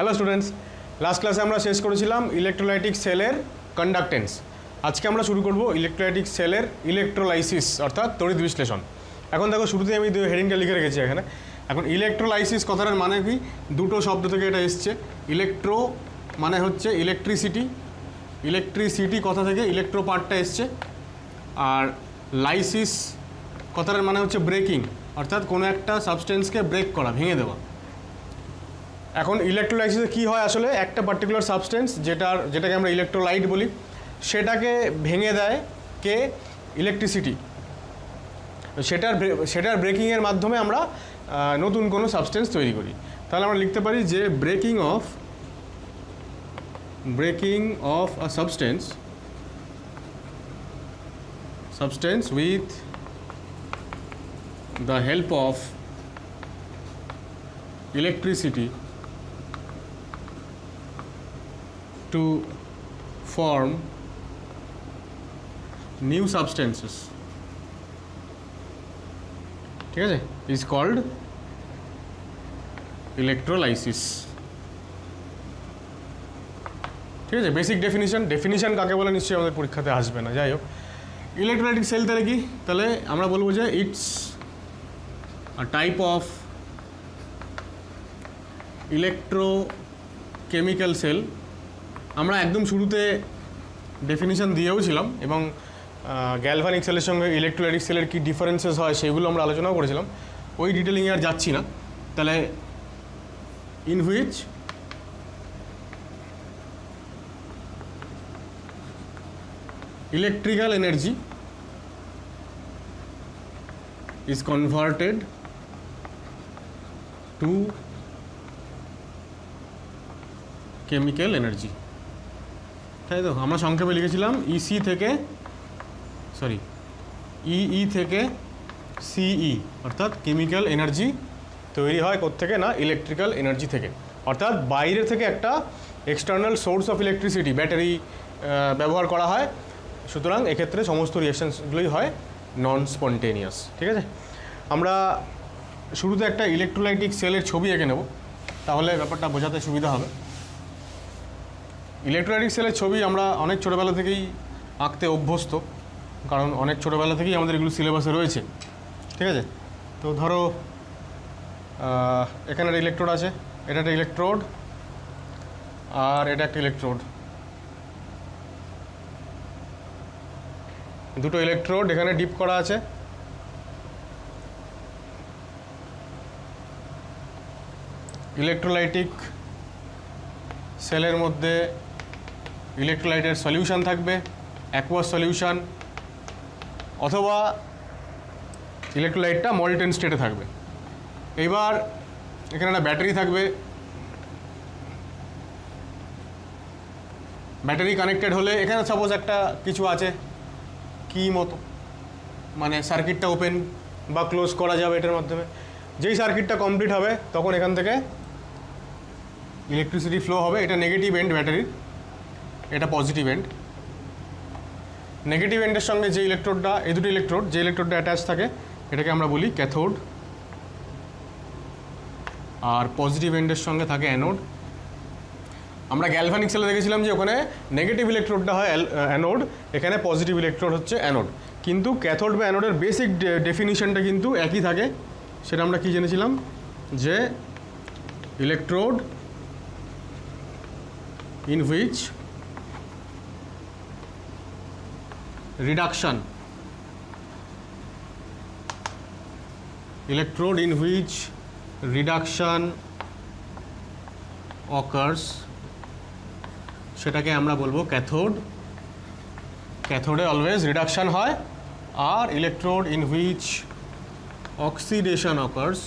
Hello students, last ক্লাসে আমরা শেষ করেছিলাম ইলেকট্রোলাইটিক সেলের কন্ডাক্টেন্স। আজকে আমরা শুরু করব ইলেকট্রোলাইটিক সেলের ইলেকট্রোলাইসিস অর্থাৎ তড়িৎ বিশ্লেষণ। এখন দেখো শুরুতে আমি হেডিংটা লিখে রেখেছি এখানে। এখন ইলেকট্রোলাইসিস কথাটার মানে কি, দুটো শব্দ থেকে এটা এসছে। ইলেকট্রো মানে হচ্ছে ইলেকট্রিসিটি, ইলেকট্রিসিটি কথা থেকে ইলেকট্রো পার্টটা এসছে। আর লাইসিস কথাটার মানে হচ্ছে ব্রেকিং, অর্থাৎ কোনো একটা সাবস্টেন্সকে ব্রেক করা, ভেঙে দেওয়া। এখন ইলেকট্রোলাইসিসে কী হয়, আসলে একটা পার্টিকুলার সাবস্টেন্স যেটাকে আমরা ইলেকট্রোলাইট বলি, সেটাকে ভেঙে দেয় কে, ইলেকট্রিসিটি। সেটার ব্রেকিংয়ের মাধ্যমে আমরা নতুন কোনো সাবস্টেন্স তৈরি করি। তাহলে আমরা লিখতে পারি যে breaking of a substance with the help of electricity to form new substances, ঠিক আছে, is called electrolysis। ঠিক আছে, বেসিক ডেফিনিশন কাকে বলে নিশ্চয়ই আমাদের পরীক্ষাতে আসবে না। যাই হোক, ইলেকট্রোলাইটিক সেল তাহলে কি, তাহলে আমরা বলবো যে it's a type of electrochemical cell। আমরা একদম শুরুতে ডেফিনিশন দিয়েও ছিলাম এবং গ্যালভানিক সেলের সঙ্গে ইলেকট্রোলাইটিক সেলের কী ডিফারেন্সেস হয় সেগুলো আমরা আলোচনাও করেছিলাম। ওই ডিটেলিংয়ে আর যাচ্ছি না। তাহলে in which electrical energy is converted to chemical energy। তাই তো, আমরা সংক্ষেপে লিখেছিলাম ইই থেকে সিই, অর্থাৎ কেমিক্যাল এনার্জি তৈরি হয় কোত্থেকে না, ইলেকট্রিক্যাল এনার্জি থেকে। অর্থাৎ বাইরে থেকে একটা external source of electricity, battery ব্যবহার করা হয়। সুতরাং এক্ষেত্রে সমস্ত রিয়াকশানসগুলোই হয় নন স্পন্টেনিয়াস। ঠিক আছে, আমরা শুরুতে একটা ইলেকট্রোলাইটিক সেলের ছবি এঁকে নেব, তাহলে ব্যাপারটা বোঝাতে সুবিধা হবে। ইলেকট্রোলাইটিক সেলের ছবি আমরা অনেক ছোটোবেলা থেকেই আঁকতে অভ্যস্ত, কারণ অনেক ছোটোবেলা থেকেই আমাদের এগুলো সিলেবাসে রয়েছে। ঠিক আছে, তো ধরো এখানে একটা ইলেকট্রোড আছে, এটা একটা ইলেকট্রোড, আর এটা একটা ইলেকট্রোড। দুটো ইলেকট্রোড এখানে ডিপ করা আছে। ইলেকট্রোলাইটিক সেলের মধ্যে ইলেকট্রোলাইটের সলিউশন থাকবে, অ্যাকুয়াস সলিউশন, অথবা ইলেকট্রোলাইটটা মল্টেন স্টেটে থাকবে। এইবার এখানে একটা ব্যাটারি থাকবে, ব্যাটারি কানেক্টেড হলে এখানে সাপোজ একটা কিছু আছে কি মতো, মানে সার্কিটটা ওপেন বা ক্লোজ করা যাবে এটার মাধ্যমে। যেই সার্কিটটা কমপ্লিট হবে তখন এখান থেকে ইলেকট্রিসিটি ফ্লো হবে। এটা নেগেটিভ এন্ড ব্যাটারির, এটা পজিটিভ এন্ড। নেগেটিভ এন্ডের সঙ্গে যে ইলেকট্রোডটা, এই দুটো ইলেকট্রোড, যে ইলেকট্রোডটা অ্যাটাচ থাকে এটাকে আমরা বলি ক্যাথোড, আর পজিটিভ এন্ডের সঙ্গে থাকে অ্যানোড। আমরা গ্যালভানিক সেলে দেখেছিলাম যে ওখানে নেগেটিভ ইলেকট্রোডটা হয় অ্যানোড, এখানে পজিটিভ ইলেকট্রোড হচ্ছে অ্যানোড। কিন্তু ক্যাথোড বা অ্যানোডের বেসিক ডেফিনিশনটা কিন্তু একই থাকে। সেটা আমরা কি জেনেছিলাম, যে electrode in which reduction occurs, সেটাকে আমরা বলবো ক্যাথোড। ক্যাথোডে অলওয়েজ রিডাকশান হয়। আর electrode in which oxidation occurs,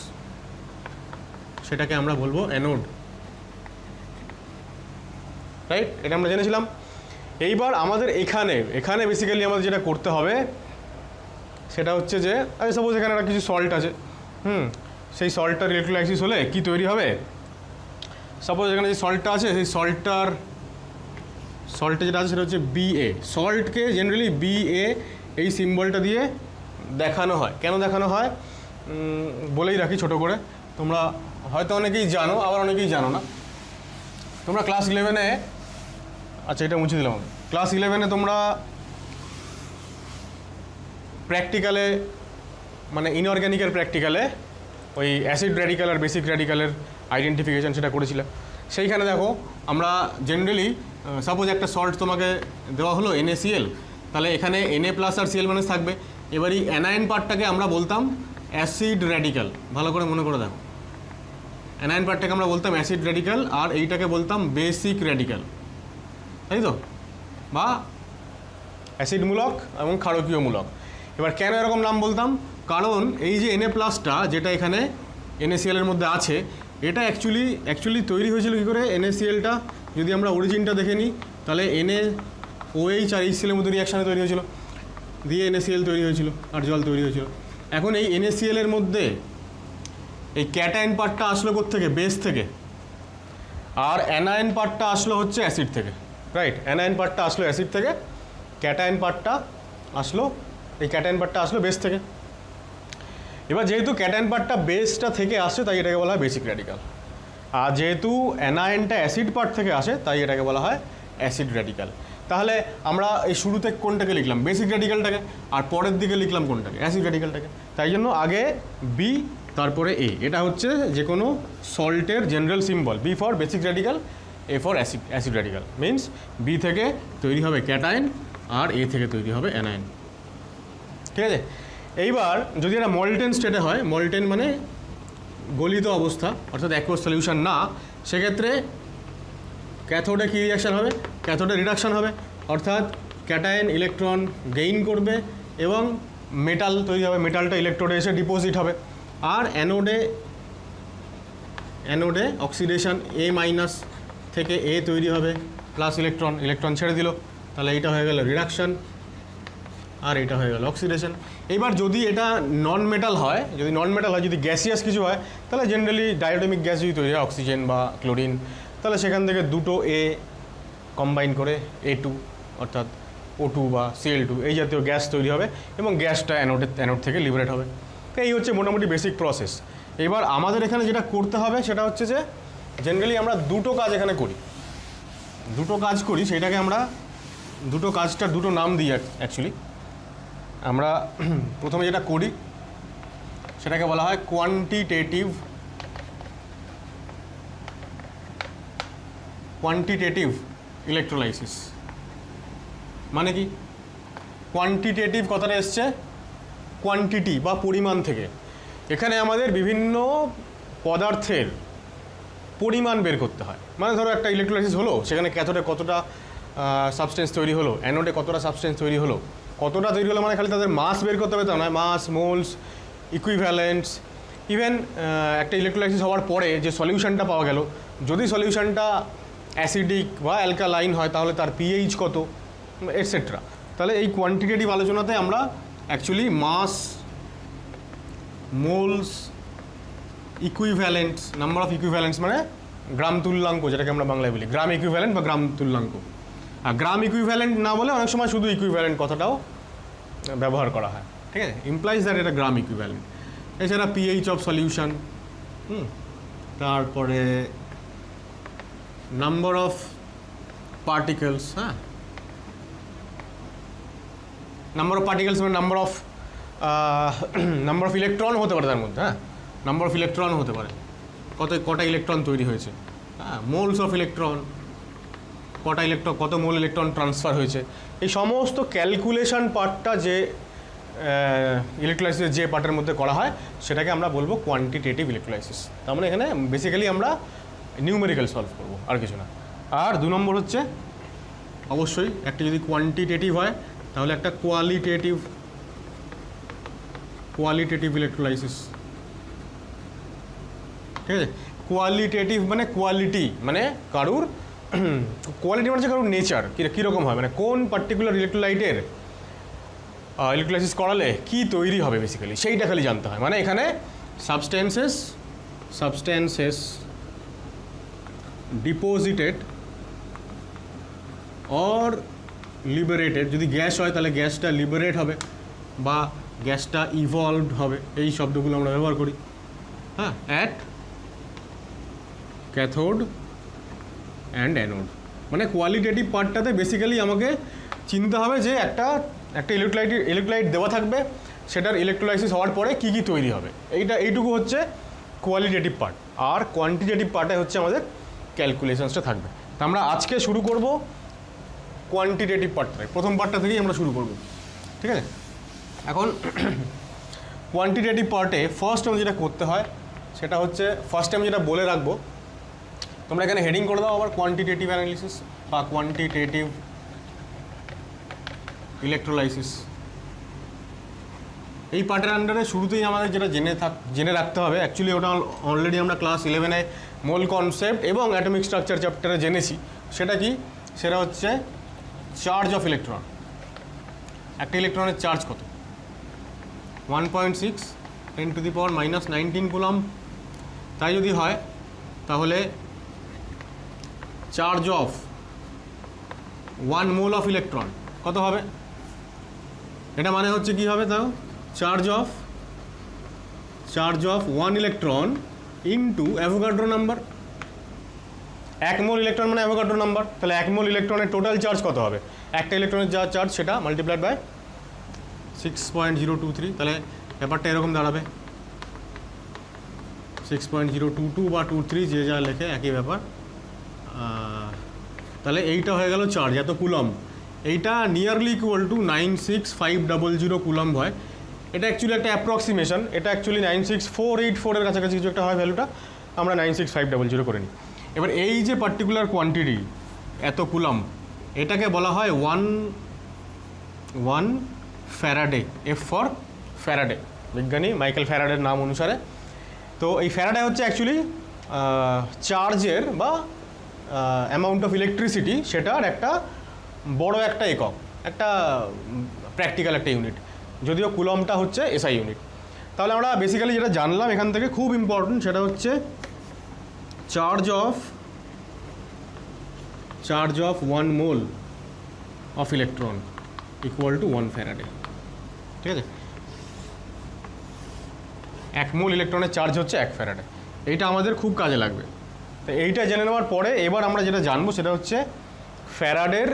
সেটাকে আমরা বলবো অ্যানোড। রাইট, এটা আমরা জেনেছিলাম। এইবার আমাদের এখানে বেসিক্যালি আমাদের যেটা করতে হবে সেটা হচ্ছে যে সাপোজ এখানে একটা কিছু সল্ট আছে, সেই সল্টটার ইলেকট্রোলাইসিস হলে কি তৈরি হবে। সাপোজ এখানে যে সল্টটা আছে, সেই সল্টে যেটা আছে সেটা হচ্ছে বিএ। সল্টকে জেনারেলি বিএ এই সিম্বলটা দিয়ে দেখানো হয়। কেন দেখানো হয় বলেই রাখি ছোট করে, তোমরা হয়তো অনেকেই জানো, আবার অনেকেই জানো না। তোমরা ক্লাস 11-এ, আচ্ছা এটা মুছে দিলাম, ক্লাস 11-এ তোমরা প্র্যাকটিক্যালে মানে ইনঅর্গ্যানিকের প্র্যাকটিক্যালে ওই অ্যাসিড র্যাডিক্যাল আর বেসিক র্যাডিক্যালের আইডেন্টিফিকেশন সেটা করেছিল। সেইখানে দেখো আমরা জেনারেলি সাপোজ একটা সল্ট তোমাকে দেওয়া হলো NaCl, তাহলে এখানে Na প্লাস আর Cl মাইনাস থাকবে। এবার এই অ্যানায়ন পার্টটাকে আমরা বলতাম অ্যাসিড র্যাডিক্যাল, ভালো করে মনে করে দেখো, অ্যানায়ন পার্টটাকে আমরা বলতাম অ্যাসিড র্যাডিক্যাল আর এইটাকে বলতাম বেসিক র্যাডিক্যাল, তাই তো, বা অ্যাসিডমূলক এবং ক্ষারকীয়মূলক। এবার কেন এরকম নাম বলতাম, কারণ এই যে Na প্লাসটা যেটা এখানে NaCl এর মধ্যে আছে, এটা অ্যাকচুয়ালি তৈরি হয়েছিল কী করে, NaClটা যদি আমরা অরিজিনটা দেখে নিই তাহলে NaOH আর HCl এর মধ্যে রিয়াকশানে তৈরি হয়েছিল, দিয়ে NaCl তৈরি হয়েছিল আর জল তৈরি হয়েছিল। এখন এই NaCl এর মধ্যে এই ক্যাটায়ন পার্টটা আসলো কোত্থেকে, বেস থেকে, আর অ্যানায়ন পার্টটা আসলো হচ্ছে অ্যাসিড থেকে, রাইট? অ্যানায়ন পার্টটা আসলো অ্যাসিড থেকে, ক্যাটায়ন পার্টটা আসলো, এই ক্যাটায়ন পার্টটা আসলো বেস থেকে। এবার যেহেতু ক্যাটায়ন পার্টটা বেসটা থেকে আসে তাই এটাকে বলা হয় বেসিক র্যাডিক্যাল, আর যেহেতু অ্যানায়নটা অ্যাসিড পার্ট থেকে আসে তাই এটাকে বলা হয় অ্যাসিড র্যাডিক্যাল। তাহলে আমরা এই শুরুতে কোনটাকে লিখলাম, বেসিক র্যাডিক্যালটাকে, আর পরের দিকে লিখলাম কোনটাকে, অ্যাসিড র্যাডিক্যালটাকে। তাই জন্য আগে বি তারপরে এ, এটা হচ্ছে যে কোনো সল্টের general symbol, B for basic radical, A for acid radical. Means B থেকে তৈরি হবে ক্যাটায়ন আর এ থেকে তৈরি হবে অ্যানায়ন, ঠিক আছে? এইবার যদি এটা মল্টেন স্টেটে হয়, মল্টেন মানে গলিত অবস্থা অর্থাৎ অ্যাকুয়াস সলিউশন না, সেক্ষেত্রে ক্যাথোডে কী রিয়াকশান হবে, ক্যাথোডে রিডাকশান হবে, অর্থাৎ ক্যাটায়ন ইলেকট্রন গেইন করবে এবং মেটাল তৈরি হবে, মেটালটা ইলেকট্রোডে এসে ডিপোজিট হবে। আর অ্যানোডে অক্সিডেশন A মাইনাস থেকে A তৈরি হবে, প্লাস ইলেকট্রন ছেড়ে দিল, তাহলে এইটা হয়ে গেল রিডাকশান আর এটা হয়ে গেল অক্সিডেশন। এইবার যদি এটা নন মেটাল হয়, যদি গ্যাসিয়াস কিছু হয়, তাহলে জেনারেলি ডায়োটোমিক গ্যাস যদি তৈরি হয়, অক্সিজেন বা ক্লোরিন, তাহলে সেখান থেকে দুটো A কম্বাইন করে A2 অর্থাৎ O2 বা Cl2 এই জাতীয় গ্যাস তৈরি হবে এবং গ্যাসটা অ্যানোড থেকে লিবারেট হবে। তো এই হচ্ছে মোটামুটি বেসিক প্রসেস। এবার আমাদের এখানে যেটা করতে হবে সেটা হচ্ছে যে জেনারেলি আমরা দুটো কাজ এখানে করি, সেটাকে আমরা কাজটার দুটো নাম দিই অ্যাকচুয়ালি। আমরা প্রথমে যেটা করি সেটাকে বলা হয় কোয়ান্টিটেটিভ ইলেকট্রোলাইসিস। মানে কি? কোয়ান্টিটেটিভ কথাটা এসছে কোয়ান্টিটি বা পরিমাণ থেকে। এখানে আমাদের বিভিন্ন পদার্থের পরিমাণ বের করতে হয়। মানে ধরো একটা ইলেকট্রোলাইসিস হলো, সেখানে ক্যাথোডে কতটা সাবস্টেন্স তৈরি হলো, অ্যানোডে কতটা সাবস্টেন্স তৈরি হলো মানে খালি তাদের মাস বের করতে হবে তা নয়, মাস, মোলস, ইকুইভ্যালেন্টস। ইভেন একটা ইলেকট্রোলাইসিস হওয়ার পরে যে সলিউশনটা পাওয়া গেল, যদি সলিউশনটা অ্যাসিডিক বা অ্যালকালাইন হয় তাহলে তার পিএইচ কত, এটসেট্রা। তাহলে এই কোয়ান্টিটেটিভ আলোচনাতে আমরা actually mass, moles, equivalents, number of equivalents মানে গ্রাম তুল্যাঙ্ক, যেটাকে আমরা বাংলায় বলি গ্রাম ইকুইভ্যালেন্ট বা গ্রাম তুল্যাঙ্ক। আর গ্রাম ইকুইভ্যালেন্ট না বলে অনেক সময় শুধু ইকুইভ্যালেন্ট কথাটাও ব্যবহার করা হয়, ঠিক আছে? ইমপ্লাইজ দ্যাট এটা গ্রাম ইকুইভ্যালেন্ট। এছাড়া পিএইচ অফ সলিউশন, তারপরে নাম্বার অফ পার্টিকেলস, হ্যাঁ, নাম্বার অফ পার্টিকেলস মানে নাম্বার অফ ইলেকট্রন হতে পারে তার মধ্যে, হ্যাঁ, নাম্বার অফ ইলেকট্রন হতে পারে, কটা ইলেকট্রন তৈরি হয়েছে, হ্যাঁ, মোলস অফ ইলেকট্রন, কত মোল ইলেকট্রন ট্রান্সফার হয়েছে। এই সমস্ত ক্যালকুলেশন পার্টটা যে ইলেকট্রোলাইসিসের যে পার্টের মধ্যে করা হয় সেটাকে আমরা বলবো কোয়ান্টিটেটিভ ইলেকট্রোলাইসিস। তার মানে এখানে বেসিক্যালি আমরা নিউমেরিক্যাল সলভ করবো, আর কিছু না। আর 2 নম্বর হচ্ছে অবশ্যই একটা যদি কোয়ান্টিটেটিভ হয় তাহলে একটা কোয়ালিটেটিভ ইলেকট্রোলাইসিস, ঠিক আছে? কোয়ালিটেটিভ মানে কোয়ালিটি, মানে কারুর কোয়ালিটি মানে কারুর নেচার কীরকম হয়, মানে কোন পার্টিকুলার ইলেকট্রোলাইটের ইলেকট্রোলাইসিস করালে কী তৈরি হবে বেসিক্যালি সেইটা খালি জানতে হয়। মানে এখানে সাবস্টেন্সেস ডিপোজিটেড অর লিবারেটেড, যদি গ্যাস হয় তাহলে গ্যাসটা লিবারেট হবে বা গ্যাসটা ইভলভড হবে, এই শব্দগুলো আমরা ব্যবহার করি, হ্যাঁ, অ্যাট ক্যাথোড অ্যান্ড অ্যানোড। মানে কোয়ালিটেটিভ পার্টটাতে বেসিক্যালি আমাকে চিনতে হবে যে একটা ইলেকট্রোলাইট দেওয়া থাকবে, সেটার ইলেকট্রোলাইসিস হওয়ার পরে কী কী তৈরি হবে, এইটুকু হচ্ছে কোয়ালিটেটিভ পার্ট। আর কোয়ান্টিটেটিভ পার্টে হচ্ছে আমাদের ক্যালকুলেশনসটা থাকবে। তা আমরা আজকে শুরু করব কোয়ান্টিটেটিভ পার্টটাই, প্রথম পার্টটা থেকেই আমরা শুরু করব, ঠিক আছে? এখন কোয়ান্টিটেটিভ পার্টে ফার্স্ট টাইম যেটা করতে হয় সেটা হচ্ছে, ফার্স্ট টাইম যেটা বলে রাখবো, তোমরা এখানে হেডিং করে দাও আবার কোয়ান্টিটেটিভ অ্যানালিসিস বা কোয়ান্টিটেটিভ ইলেকট্রোলাইসিস। এই পার্টের আন্ডারে শুরুতেই আমাদের যেটা জেনে রাখতে হবে, অ্যাকচুয়ালি ওটা অলরেডি আমরা ক্লাস 11-এ মোল কনসেপ্ট এবং অ্যাটমিক স্ট্রাকচার চ্যাপ্টারে জেনেছি। সেটা কি? সেটা হচ্ছে চার্জ অফ ইলেকট্রন। একটা ইলেকট্রনের চার্জ কত? 1.6 × 10⁻⁻19 কুলম। তাই যদি হয় তাহলে charge of 1 mole of electron কত হবে? এটা মানে হচ্ছে কি হবে? তাও charge of 1 electron into Avogadro number. 1 mole electron মানে অ্যাভোগাড্রো নাম্বার। তাহলে 1 মোল ইলেকট্রনের টোটাল চার্জ কত হবে? একটা ইলেকট্রনের যা চার্জ সেটা মাল্টিপ্লাইড বাই 6.023। তাহলে ব্যাপারটা এরকম দাঁড়াবে 6.022 বা 23, যে যা লেখে একই ব্যাপার। তাহলে এইটা হয়ে গেল চার্জ, এত কুলম। এইটা নিয়ারলি ইকুয়াল টু 96500 কুলম হয়। এটা অ্যাকচুয়ালি একটা অ্যাপ্রক্সিমেশন, এটা অ্যাকচুয়ালি 96484-এর কাছাকাছি কিছু একটা হয় ভ্যালুটা, আমরা 96500 করে নিই। এবার এই যে পার্টিকুলার কোয়ান্টিটি এত কুলম, এটাকে বলা হয় 1 ফ্যারাডে। এফ ফর ফ্যারাডে, বিজ্ঞানী মাইকেল ফ্যারাডের নাম অনুসারে। তো এই ফ্যারাডে হচ্ছে অ্যাকচুয়ালি চার্জের বা অ্যামাউন্ট অফ ইলেকট্রিসিটি, সেটার একটা বড় একটা একক, একটা প্র্যাকটিক্যাল একটা ইউনিট, যদিও কুলমটা হচ্ছে এসআই ইউনিট। তাহলে আমরা বেসিক্যালি যেটা জানলাম এখান থেকে খুব ইম্পর্টেন্ট, সেটা হচ্ছে charge of 1 mole of electron equal to 1 Faraday, ঠিক আছে? 1 মোল ইলেকট্রনের চার্জ হচ্ছে 1 ফ্যারাডে। এইটা আমাদের খুব কাজে লাগবে। তো এইটা জেনে নেওয়ার পরে এবার আমরা যেটা জানবো সেটা হচ্ছে ফ্যারাডের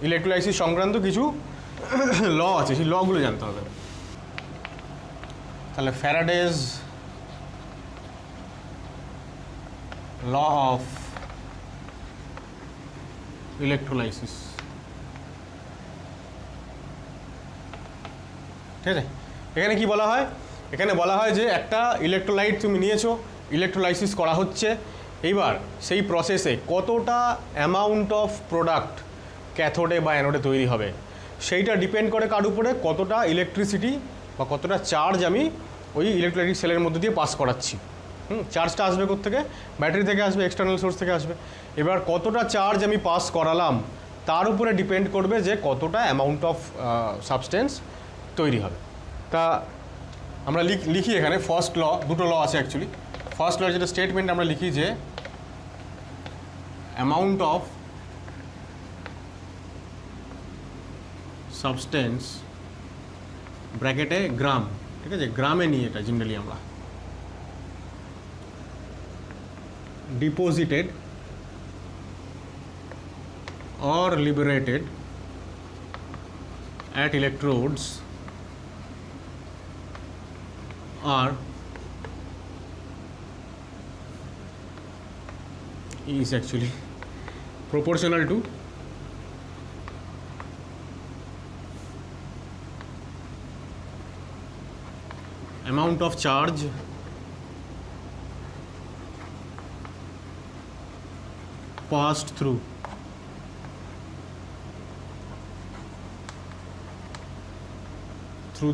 ইলেকট্রোলাইসিস সংক্রান্ত কিছু ল আছে, সেই লগুলো জানতে হবে। তাহলে ফ্যারাডেজ ল অফ ইলেকট্রোলাইসিস, ঠিক আছে? এখানে কি বলা হয়? এখানে বলা হয় যে একটা ইলেকট্রোলাইট তুমি নিয়েছো, ইলেকট্রোলাইসিস করা হচ্ছে, এইবার সেই প্রসেসে কতটা অ্যামাউন্ট অফ প্রোডাক্ট ক্যাথোডে বা অ্যানোডে তৈরি হবে, সেইটা ডিপেন্ড করে কার উপরে, কতটা ইলেকট্রিসিটি বা কতটা চার্জ আমি ওই ইলেকট্রোলাইটিক সেলের মধ্যে দিয়ে পাস করাচ্ছি। চার্জটা আসবে কোত্থেকে? ব্যাটারি থেকে আসবে, এক্সটার্নাল সোর্স থেকে আসবে। এবার কতটা চার্জ আমি পাস করালাম তার উপরে ডিপেন্ড করবে যে কতটা অ্যামাউন্ট অফ সাবস্টেন্স তৈরি হবে। তা আমরা লিখি এখানে ফার্স্ট ল, দুটো ল আছে অ্যাকচুয়ালি। ফার্স্ট ল যেটা স্টেটমেন্ট আমরা লিখি যে অ্যামাউন্ট অফ সাবস্টেন্স ব্র্যাকেটে গ্রাম, ঠিক আছে? গ্রামে নিয়ে এটা জেনারেলি আমরা deposited or liberated at electrodes are is actually proportional to amount of charge passed through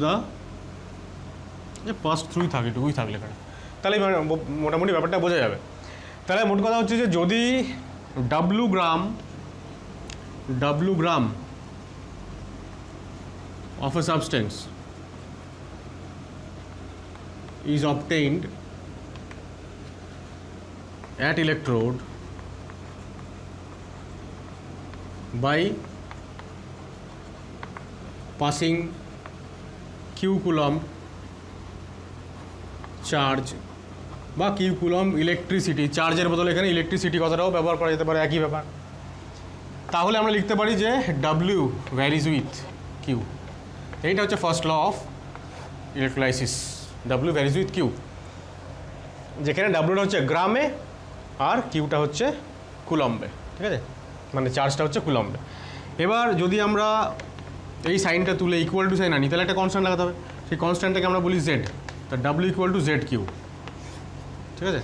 the passed থ্রুই থাকে, এটুকুই থাকলে এখানে, তাহলে মোটামুটি ব্যাপারটা বোঝা যাবে। তাহলে মোট কথা হচ্ছে যে যদি W gram of a substance is obtained at electrode by passing q coulomb charge বা কিউ কুলম্ব ইলেকট্রিসিটি, চার্জের বদলে এখানে ইলেকট্রিসিটি কথাটাও ব্যবহার করা যেতে পারে, একই ব্যাপার। তাহলে আমরা লিখতে পারি যে ডাব্লিউ ভ্যারিজ উইথ কিউ। এইটা হচ্ছে first law of electrolysis, W varies with Q, যেখানে ডাব্লিউটা হচ্ছে গ্রামে আর কিউটা হচ্ছে কুলম্বে, ঠিক আছে, মানে চার্জটা হচ্ছে কুলম্বে। এবার যদি আমরা এই সাইনটা তুলে ইকুয়াল টু সাইন আনি, তাহলে একটা কনস্ট্যান্ট লাগাতে হবে, সেই কনস্ট্যান্টটাকে আমরা বলি জেড, তা W equal to Z Q, ঠিক আছে,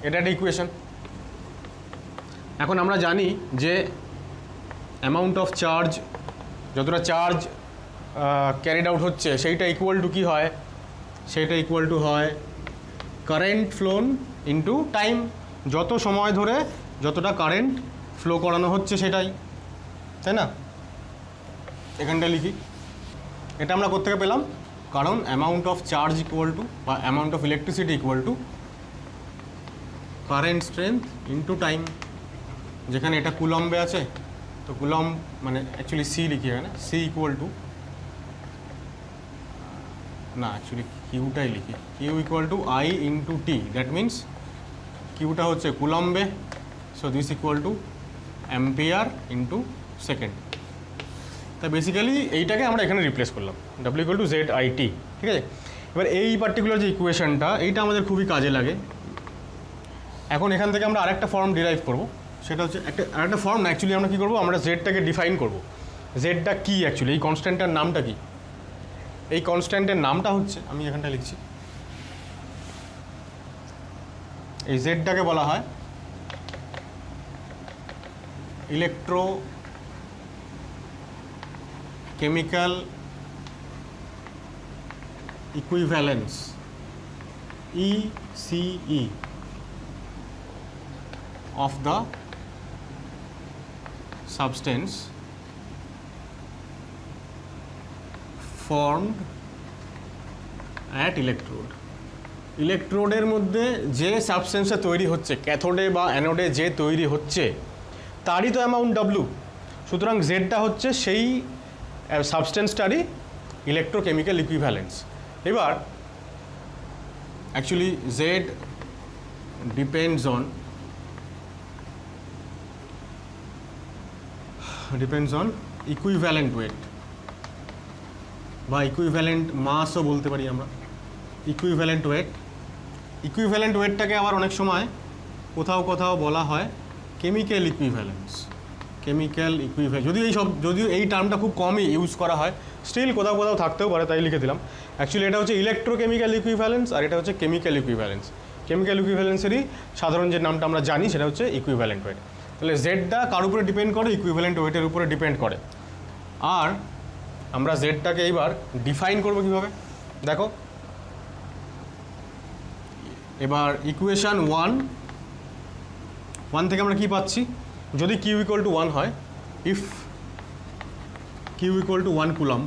এটা একটা ইকুয়েশন। এখন আমরা জানি যে অ্যামাউন্ট অফ চার্জ, যতটা চার্জ ক্যারিড আউট হচ্ছে সেইটা ইকুয়াল টু কী হয়, সেইটা ইকুয়াল টু হয় কারেন্ট ফ্লোন ইন্টু টাইম, যত সময় ধরে যতটা কারেন্ট ফ্লো করানো হচ্ছে সেটাই, তাই না? এখানটা লিখি, এটা আমরা কোত্থেকে পেলাম, কারণ amount of charge equal to বা amount of electricity equal to current strength into time, যেখানে এটা কুলম্বে আছে, তো কুলম্ব মানে অ্যাকচুয়ালি সি লিখি এখানে, সি ইকুয়াল টু, না অ্যাকচুয়ালি কিউটাই লিখি, Q equal to I into T, that means কিউটা হচ্ছে কুলম্বে, so this equal to ampere into second. তা বেসিক্যালি এইটাকে আমরা এখানে রিপ্লেস করলাম, W equal to Z I T, ঠিক আছে। এবার এই পার্টিকুলার যে ইকুয়েশনটা, এইটা আমাদের খুবই কাজে লাগে। এখন এখান থেকে আমরা আরেকটা ফর্ম ডিরাইভ করব, সেটা হচ্ছে আরেকটা ফর্ম না, অ্যাকচুয়ালি আমরা কী করবো, আমরা জেডটাকে ডিফাইন করব। জেডটা কী অ্যাকচুয়ালি, এই কনস্ট্যান্টের নামটা কী, এই কনস্ট্যান্টের নামটা হচ্ছে, আমি এখানটা লিখছি, এই জেডটাকে বলা হয় electro chemical equivalence, ECE of the substance formed at electrode। ইলেকট্রোডের মধ্যে যে সাবস্টেন্সটা তৈরি হচ্ছে, ক্যাথোডে বা অ্যানোডে যে তৈরি হচ্ছে, তারই তো অ্যামাউন্ট ডাব্লু। সুতরাং জেডটা হচ্ছে সেই সাবস্টেন্সটারই ইলেকট্রোকেমিক্যাল ইকুইভ্যালেন্স। এবার actually Z depends on equivalent wait বা ইকুইভ্যালেন্ট মাসও বলতে পারি আমরা, ইকুইভ্যালেন্ট ওয়েটটাকে আবার অনেক সময় কোথাও কোথাও বলা হয় কেমিক্যাল ইকুইভ্যালেন্স, যদিও এই টার্মটা খুব কমই ইউজ করা হয়, স্টিল কোথাও কোথাও থাকতেও পারে, তাই লিখে দিলাম। অ্যাকচুয়ালি এটা হচ্ছে ইলেকট্রোকেমিক্যাল ইকুইভ্যালেন্স আর এটা হচ্ছে কেমিক্যাল ইকুইভ্যালেন্স। কেমিক্যাল ইকুইভ্যালেন্সেরই সাধারণ যে নামটা আমরা জানি সেটা হচ্ছে ইকুইভ্যালেন্ট ওয়েট। তাহলে জেডটা কার উপরে ডিপেন্ড করে, ইকুইভ্যালেন্ট ওয়েটের উপরে ডিপেন্ড করে। আর আমরা জেডটাকে এইবার ডিফাইন করব কীভাবে, দেখো এবার ইকুয়েশান ওয়ান থেকে আমরা কী পাচ্ছি, যদি কিউ ইকুয়াল টু 1 হয়, if Q equal to 1 coulomb,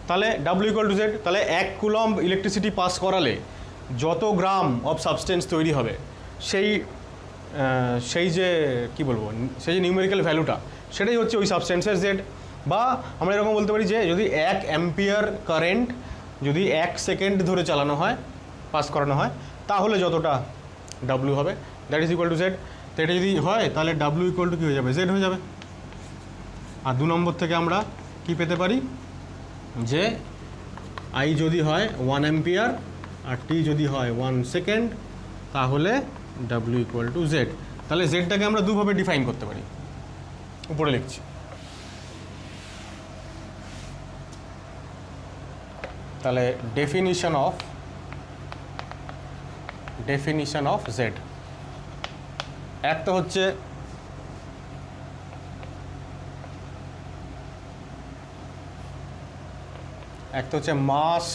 তাহলে ডাব্লিউ ইকুয়াল টু জেড, তাহলে 1 কুলম্ব ইলেকট্রিসিটি পাস করালে যত গ্রাম অফ সাবস্টেন্স তৈরি হবে, সেই যে কী বলবো, সেই যে নিউমেরিক্যাল ভ্যালুটা, সেটাই হচ্ছে ওই সাবস্টেন্সের জেড। বা আমরা এরকম বলতে পারি যে যদি 1 অ্যাম্পিয়ার কারেন্ট যদি 1 সেকেন্ড ধরে চালানো হয়, পাস করানো হয়, তাহলে যতটা ডাব্লিউ হবে, that is equal to Z. তো এটা যদি হয় তাহলে ডাব্লিউ ইকুয়াল টু কী হয়ে যাবে, জেড হয়ে যাবে। আর 2 নম্বর থেকে আমরা কি পেতে পারি, যে আই যদি হয় 1 অ্যাম্পিয়ার আর টি যদি হয় 1 সেকেন্ড, তাহলে ডাব্লিউ ইকুয়াল টু জেড। তাহলে জেডটাকে আমরা দুভাবে ডিফাইন করতে পারি, উপরে লিখছি। তাহলে ডেফিনিশন অফ জেড, এক তো হচ্ছে mass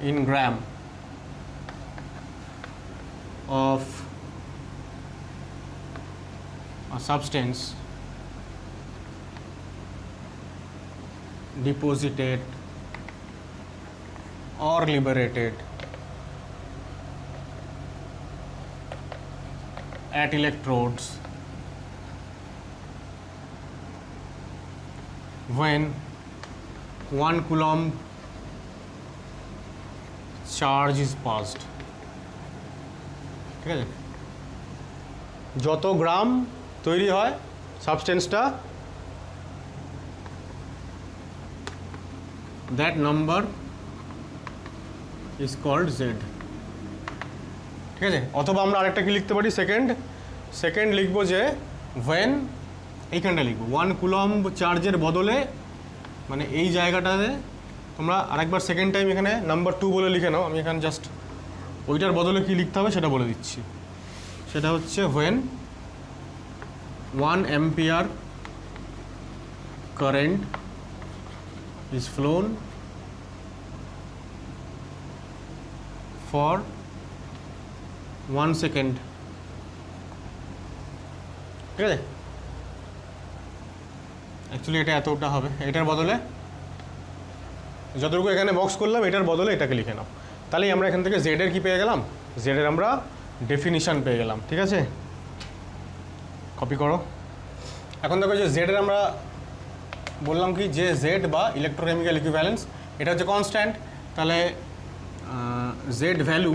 in gram of a substance deposited or liberated at electrodes when 1 coulomb charge is passed. ঠিক আছে, যত গ্রাম তৈরি হয় সাবস্টেন্সটা, that number is called Z. ঠিক আছে, অথবা আমরা আরেকটা কি লিখতে পারি, সেকেন্ড লিখবো যে ওয়েন, এইখানটা লিখবো 1 কুলম্ব চার্জের বদলে, মানে এই জায়গাটাতে তোমরা আরেকবার সেকেন্ড টাইম এখানে নাম্বার 2 বলে লিখে নাও, আমি এখানে জাস্ট ওইটার বদলে কি লিখতে হবে সেটা বলে দিচ্ছি। সেটা হচ্ছে when 1 ampere current is flown for 1 second। ঠিক আছে, অ্যাকচুয়ালি এটা এতটা হবে, এটার বদলে যতটুকু এখানে বক্স করলাম এটার বদলে এটাকে লিখে নাও, তাহলেই আমরা এখান থেকে জেডের কি পেয়ে গেলাম, জেডের আমরা ডেফিনিশন পেয়ে গেলাম। ঠিক আছে, কপি করো। এখন দেখো যে জেডের আমরা বললাম কি, যে জেড বা ইলেকট্রোকেমিক্যাল ইকুইভ্যালেন্স, এটা হচ্ছে কনস্ট্যান্ট, তাহলে Z value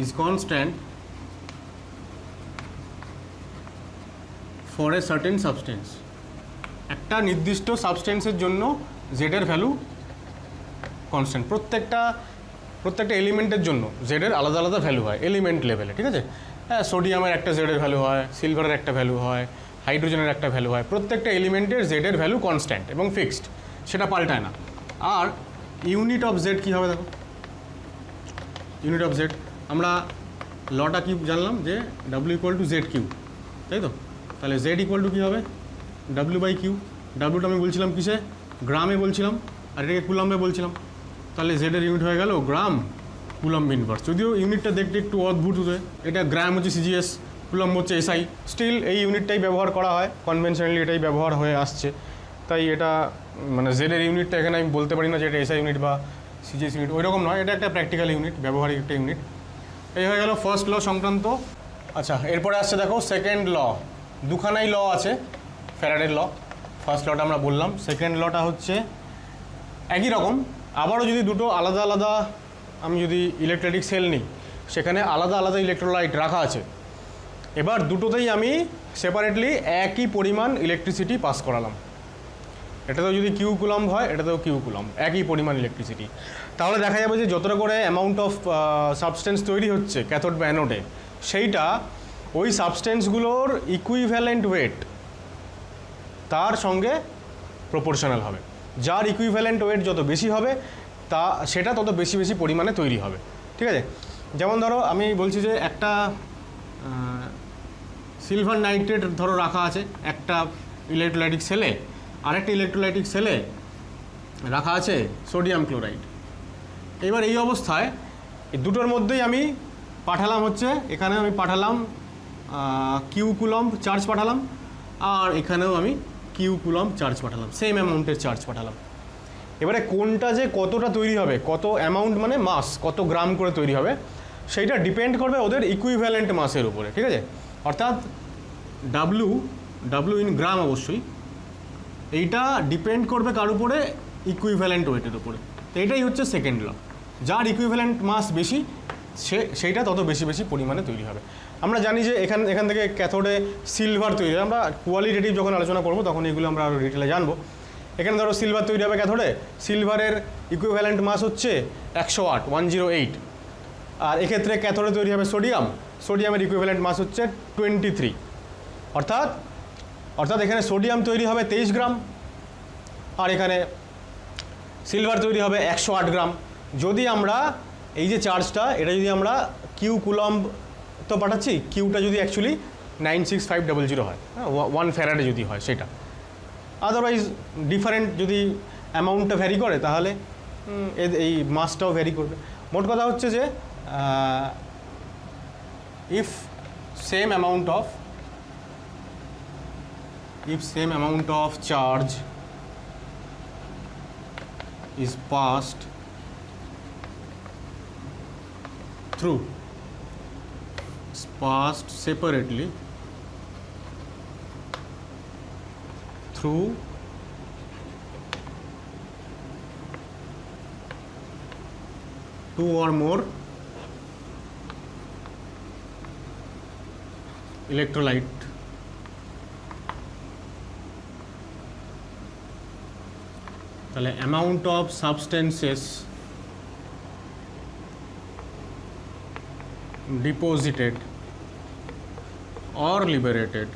is constant for a certain substance. একটা নির্দিষ্ট সাবস্টেন্সের জন্য জেডের ভ্যালু কনস্ট্যান্ট। প্রত্যেকটা এলিমেন্টের জন্য জেডের আলাদা আলাদা ভ্যালু হয় এলিমেন্ট লেভেলে। ঠিক আছে, হ্যাঁ, সোডিয়ামের একটা জেডের ভ্যালু হয়, সিলভারের একটা ভ্যালু হয়, হাইড্রোজেনের একটা ভ্যালু হয়। প্রত্যেকটা এলিমেন্টের জেডের ভ্যালু কনস্ট্যান্ট এবং ফিক্সড, সেটা পাল্টায় না। আর ইউনিট অফ জেড কী হবে দেখো, ইউনিট অফ জেড আমরা লটা কি জানলাম যে W equal to Z Q, তাই তো? তাহলে জেড ইকুয়াল টু কী হবে, ডাব্লিউ বাই কিউ। ডাব্লিউটা আমি বলছিলাম কিসে, গ্রামে বলছিলাম, আর এটাকে কুলম্বে বলছিলাম। তাহলে জেডের ইউনিট হয়ে গেল গ্রাম কুলম্ব ইনভার্স। যদিও ইউনিটটা দেখতে একটু অদ্ভুত হতে, এটা গ্রাম হচ্ছে সিজিএস, কুলম্ব হচ্ছে এসআই, স্টিল এই ইউনিটটাই ব্যবহার করা হয়, কনভেনশনালি এটাই ব্যবহার হয়ে আসছে। তাই এটা মানে জেডের ইউনিটটা এখানে আমি বলতে পারি না যে এটা এসআই ইউনিট বা সিজিএস ইউনিট, ওই রকম নয়, এটা একটা প্র্যাকটিক্যাল ইউনিট, ব্যবহারিক একটা ইউনিট। এই হয়ে গেল ফার্স্ট ল সংক্রান্ত। আচ্ছা, এরপরে আসছে দেখো সেকেন্ড ল। দুখানাই ল আছে ফ্যারাডের ল। ফার্স্ট লটা আমরা বললাম, সেকেন্ড লটা হচ্ছে একই রকম, আবারও যদি দুটো আলাদা আলাদা আমি যদি ইলেকট্রোলাইটিক সেল নিই, সেখানে আলাদা আলাদা ইলেকট্রোলাইট রাখা আছে। এবার দুটোতেই আমি সেপারেটলি একই পরিমাণ ইলেকট্রিসিটি পাস করালাম। এটাতেও যদি কিউ কুলম্ব হয়, এটাতেও কিউ কুলম্ব, একই পরিমাণ ইলেকট্রিসিটি। তাহলে দেখা যাবে যে যতটা করে অ্যামাউন্ট অফ সাবস্টেন্স তৈরি হচ্ছে ক্যাথোড বা অ্যানোডে, সেইটা ওই সাবস্টেন্সগুলোর ইকুইভ্যালেন্ট ওয়েট তার সঙ্গে প্রপোর্শনাল হবে। যার ইকুইভ্যালেন্ট ওয়েট যত বেশি হবে সেটা তত বেশি বেশি পরিমাণে তৈরি হবে। ঠিক আছে, যেমন ধরো আমি বলছি যে একটা সিলভার নাইট্রেট ধরো রাখা আছে একটা ইলেকট্রোলাইটিক সেলে, আরেকটা ইলেকট্রোলাইটিক সেলে রাখা আছে সোডিয়াম ক্লোরাইড। এবার এই অবস্থায় এই দুটোর মধ্যেই আমি পাঠালাম হচ্ছে, এখানে আমি পাঠালাম কিউ কুলম্ব চার্জ পাঠালাম, আর এখানেও আমি কিউ কুলম্ব চার্জ পাঠালাম, সেম অ্যামাউন্টের চার্জ পাঠালাম। এবারে কোনটা যে কতটা তৈরি হবে, কত অ্যামাউন্ট মানে মাস, কত গ্রাম করে তৈরি হবে, সেইটা ডিপেন্ড করবে ওদের ইকুইভ্যালেন্ট মাসের উপরে। ঠিক আছে, অর্থাৎ ডাব্লু ইন গ্রাম অবশ্যই, এইটা ডিপেন্ড করবে কার উপরে, ইকুইভ্যালেন্ট ওয়েটের উপরে। তো এটাই হচ্ছে সেকেন্ড ল, যার ইকুইভ্যালেন্ট মাস বেশি সেইটা তত বেশি বেশি পরিমাণে তৈরি হবে। আমরা জানি যে এখান থেকে ক্যাথোডে সিলভার তৈরি হয়, আমরা কোয়ালিটেটিভ যখন আলোচনা করবো তখন এগুলো আমরা আরও ডিটেলে জানবো। এখানে ধরো সিলভার তৈরি হবে ক্যাথোডে, সিলভারের ইকুইভ্যালেন্ট মাস হচ্ছে 108, 108। আর এক্ষেত্রে ক্যাথোডে তৈরি হবে সোডিয়ামের ইকুইভ্যালেন্ট মাস হচ্ছে 23। অর্থাৎ এখানে সোডিয়াম তৈরি হবে 23 গ্রাম, আর এখানে সিলভার তৈরি হবে 108 গ্রাম। যদি আমরা এই যে চার্জটা, এটা যদি আমরা কিউ কুলম্ব তো পাঠাচ্ছি, কিউটা যদি অ্যাকচুয়ালি 96500 হয়, 1 ফ্যারাডে যদি হয় সেটা, আদারওয়াইজ ডিফারেন্ট যদি অ্যামাউন্টটা ভ্যারি করে তাহলে এই মাসটাও ভ্যারি করবে। মোট কথা হচ্ছে যে if same amount of charge is passed separately through 2 or more electrolyte তাহলে amount of substances deposited or liberated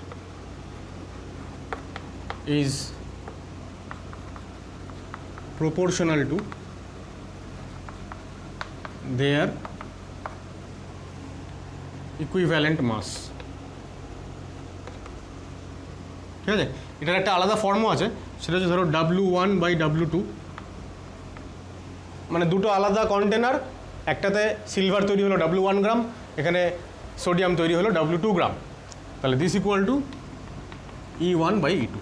is proportional to their equivalent mass. ঠিক আছে, এটার একটা আলাদা ফর্মও আছে, সেটা হচ্ছে ধরো W1/W2, মানে দুটো আলাদা কন্টেনার, একটাতে সিলভার তৈরি হলো W1 গ্রাম, এখানে সোডিয়াম তৈরি হলো W2 গ্রাম, তাহলে দিস ইকুয়াল টু E1/E2।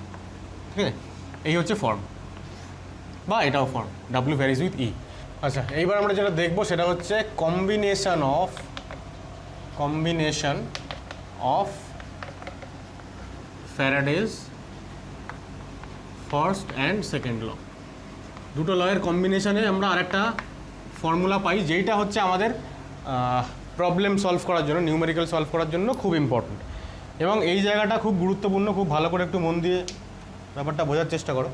ঠিক আছে, এই হচ্ছে ফর্ম, বা এটাও form, W varies with E। আচ্ছা, এইবার আমরা যেটা দেখবো সেটা হচ্ছে combination of Faraday's first and second law. দুটো লয়ের কম্বিনেশনে আমরা আরেকটা ফর্মুলা পাই, যেইটা হচ্ছে আমাদের প্রবলেম সলভ করার জন্য, নিউমেরিক্যাল সলভ করার জন্য খুব ইম্পর্ট্যান্ট। এবং এই জায়গাটা খুব গুরুত্বপূর্ণ, খুব ভালো করে একটু মন দিয়ে ব্যাপারটা বোঝার চেষ্টা করো।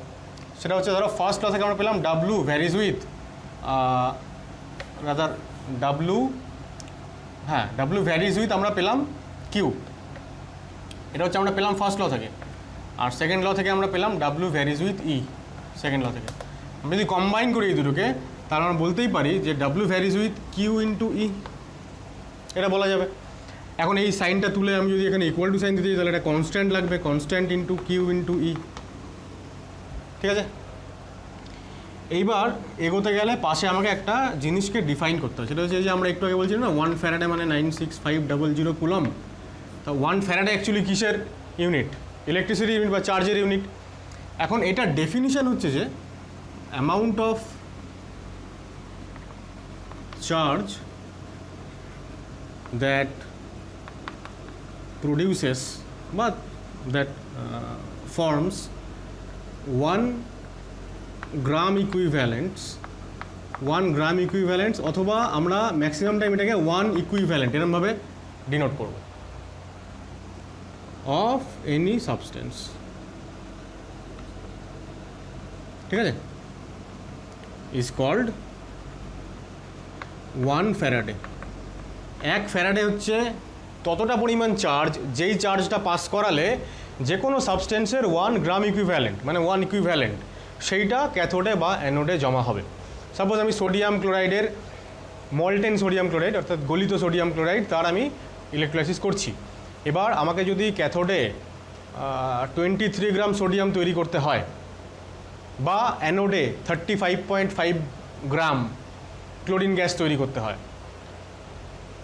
সেটা হচ্ছে ধরো ফার্স্ট ল থেকে আমরা পেলাম W varies with W varies with আমরা পেলাম Q, এটা হচ্ছে আমরা পেলাম ফার্স্ট ল থেকে। আর সেকেন্ড ল থেকে আমরা পেলাম W varies with E, second law থেকে। আমরা যদি কম্বাইন করি এই দুটোকে, তাহলে আমরা বলতেই পারি যে W varies with Q into E, এটা বলা যাবে। এখন এই সাইনটা তুলে আমি যদি এখানে ইকুয়াল টু সাইন দিতে চাই, তাহলে এটা কনস্ট্যান্ট লাগবে, constant into Q into E। ঠিক আছে, এইবার এগোতে গেলে পাশে আমাকে একটা জিনিসকে ডিফাইন করতে হবে, সেটা হচ্ছে যে আমরা একটু আগে বলছিলাম না 1 ফ্যারাডে মানে 96500 কুলম। তা 1 ফ্যারাডে অ্যাকচুয়ালি কিসের ইউনিট? ইলেকট্রিসিটি ইউনিট বা চার্জের ইউনিট। এখন এটার ডেফিনিশন হচ্ছে যে amount of charge that produces বা দ্যাট ফর্মস 1 গ্রাম ইকুইভ্যালেন্টস, অথবা আমরা ম্যাক্সিমাম টাইম এটাকে 1 ইকুইভ্যালেন্ট এরমভাবে ডিনোট করব, অফ এনি সাবস্টেন্স। ঠিক আছে, ইজ কল্ড 1 ফ্যারাডে। 1 ফ্যারাডে হচ্ছে ততটা পরিমাণ চার্জ, যেই চার্জটা পাস করালে যে কোনো সাবস্টেন্সের 1 গ্রাম ইকুইভ্যালেন্ট মানে 1 ইকুইভ্যালেন্ট সেইটা ক্যাথোডে বা অ্যানোডে জমা হবে। সাপোজ আমি সোডিয়াম ক্লোরাইডের মল্টেন সোডিয়াম ক্লোরাইড অর্থাৎ গলিত সোডিয়াম ক্লোরাইড তার আমি ইলেকট্রোলাইসিস করছি। এবার আমাকে যদি ক্যাথোডে 23 গ্রাম সোডিয়াম তৈরি করতে হয় বা অ্যানোডে 35.5 গ্রাম ক্লোরিন গ্যাস তৈরি করতে হয়,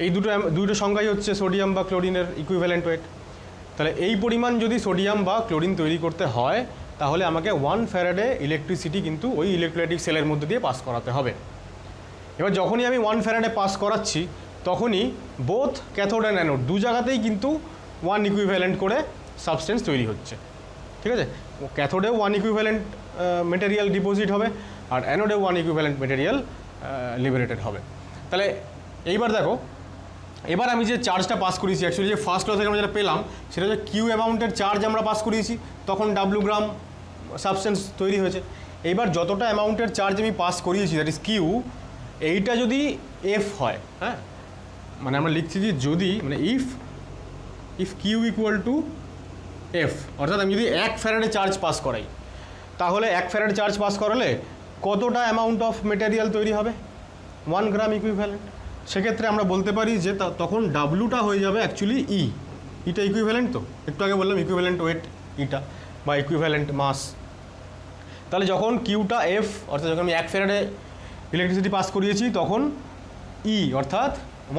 এই দুটো সংখ্যাই হচ্ছে সোডিয়াম বা ক্লোরিনের ইকুইভ্যালেন্ট ওয়েট। তাহলে এই পরিমাণ যদি সোডিয়াম বা ক্লোরিন তৈরি করতে হয়, তাহলে আমাকে 1 ফ্যারাডে ইলেকট্রিসিটি কিন্তু ওই ইলেকট্রোলাইটিক সেলের মধ্যে দিয়ে পাস করাতে হবে। এবার যখনই আমি 1 ফ্যারাডে পাস করাচ্ছি, তখনই বোথ ক্যাথোড অ্যান্ড অ্যানোড দু জায়গাতেই কিন্তু 1 ইকুইভ্যালেন্ট করে সাবস্টেন্স তৈরি হচ্ছে। ঠিক আছে, ক্যাথোডেও 1 ইকুইভ্যালেন্ট মেটেরিয়াল ডিপোজিট হবে, আর অ্যানোডেও 1 ইকুইভ্যালেন্ট মেটেরিয়াল লিবারেটেড হবে। তাহলে এইবার দেখো, এবার আমি যে চার্জটা পাস করিয়েছি, অ্যাকচুয়ালি যে ফার্স্ট ল থেকে আমরা যেটা পেলাম সেটা হচ্ছে কিউ অ্যামাউন্টের চার্জ আমরা পাস করিয়েছি, তখন W গ্রাম সাবস্টেন্স তৈরি হয়েছে। এইবার যতটা অ্যামাউন্টের চার্জ আমি পাস করিয়েছি, দ্যাট ইজ কিউ, এইটা যদি এফ হয়, হ্যাঁ, মানে আমরা লিখছি যে যদি মানে if Q equal to F, অর্থাৎ আমি যদি 1 ফ্যারাডে চার্জ পাস করাই, তাহলে 1 ফ্যারাডে চার্জ পাস করালে কতটা অ্যামাউন্ট অফ মেটেরিয়াল তৈরি হবে? 1 গ্রাম ইকুইভ্যালেন্ট। সেক্ষেত্রে আমরা বলতে পারি যে তখন ডাব্লুটা হয়ে যাবে অ্যাকচুয়ালি ইটা ইকুইভ্যালেন্ট, তো একটু আগে বললাম ইকুইভ্যালেন্ট ওয়েট ইটা বা ইকুইভ্যালেন্ট মাস। তাহলে যখন কিউটা এফ, অর্থাৎ যখন আমি 1 ফ্যারাডে ইলেকট্রিসিটি পাস করিয়েছি, তখন অর্থাৎ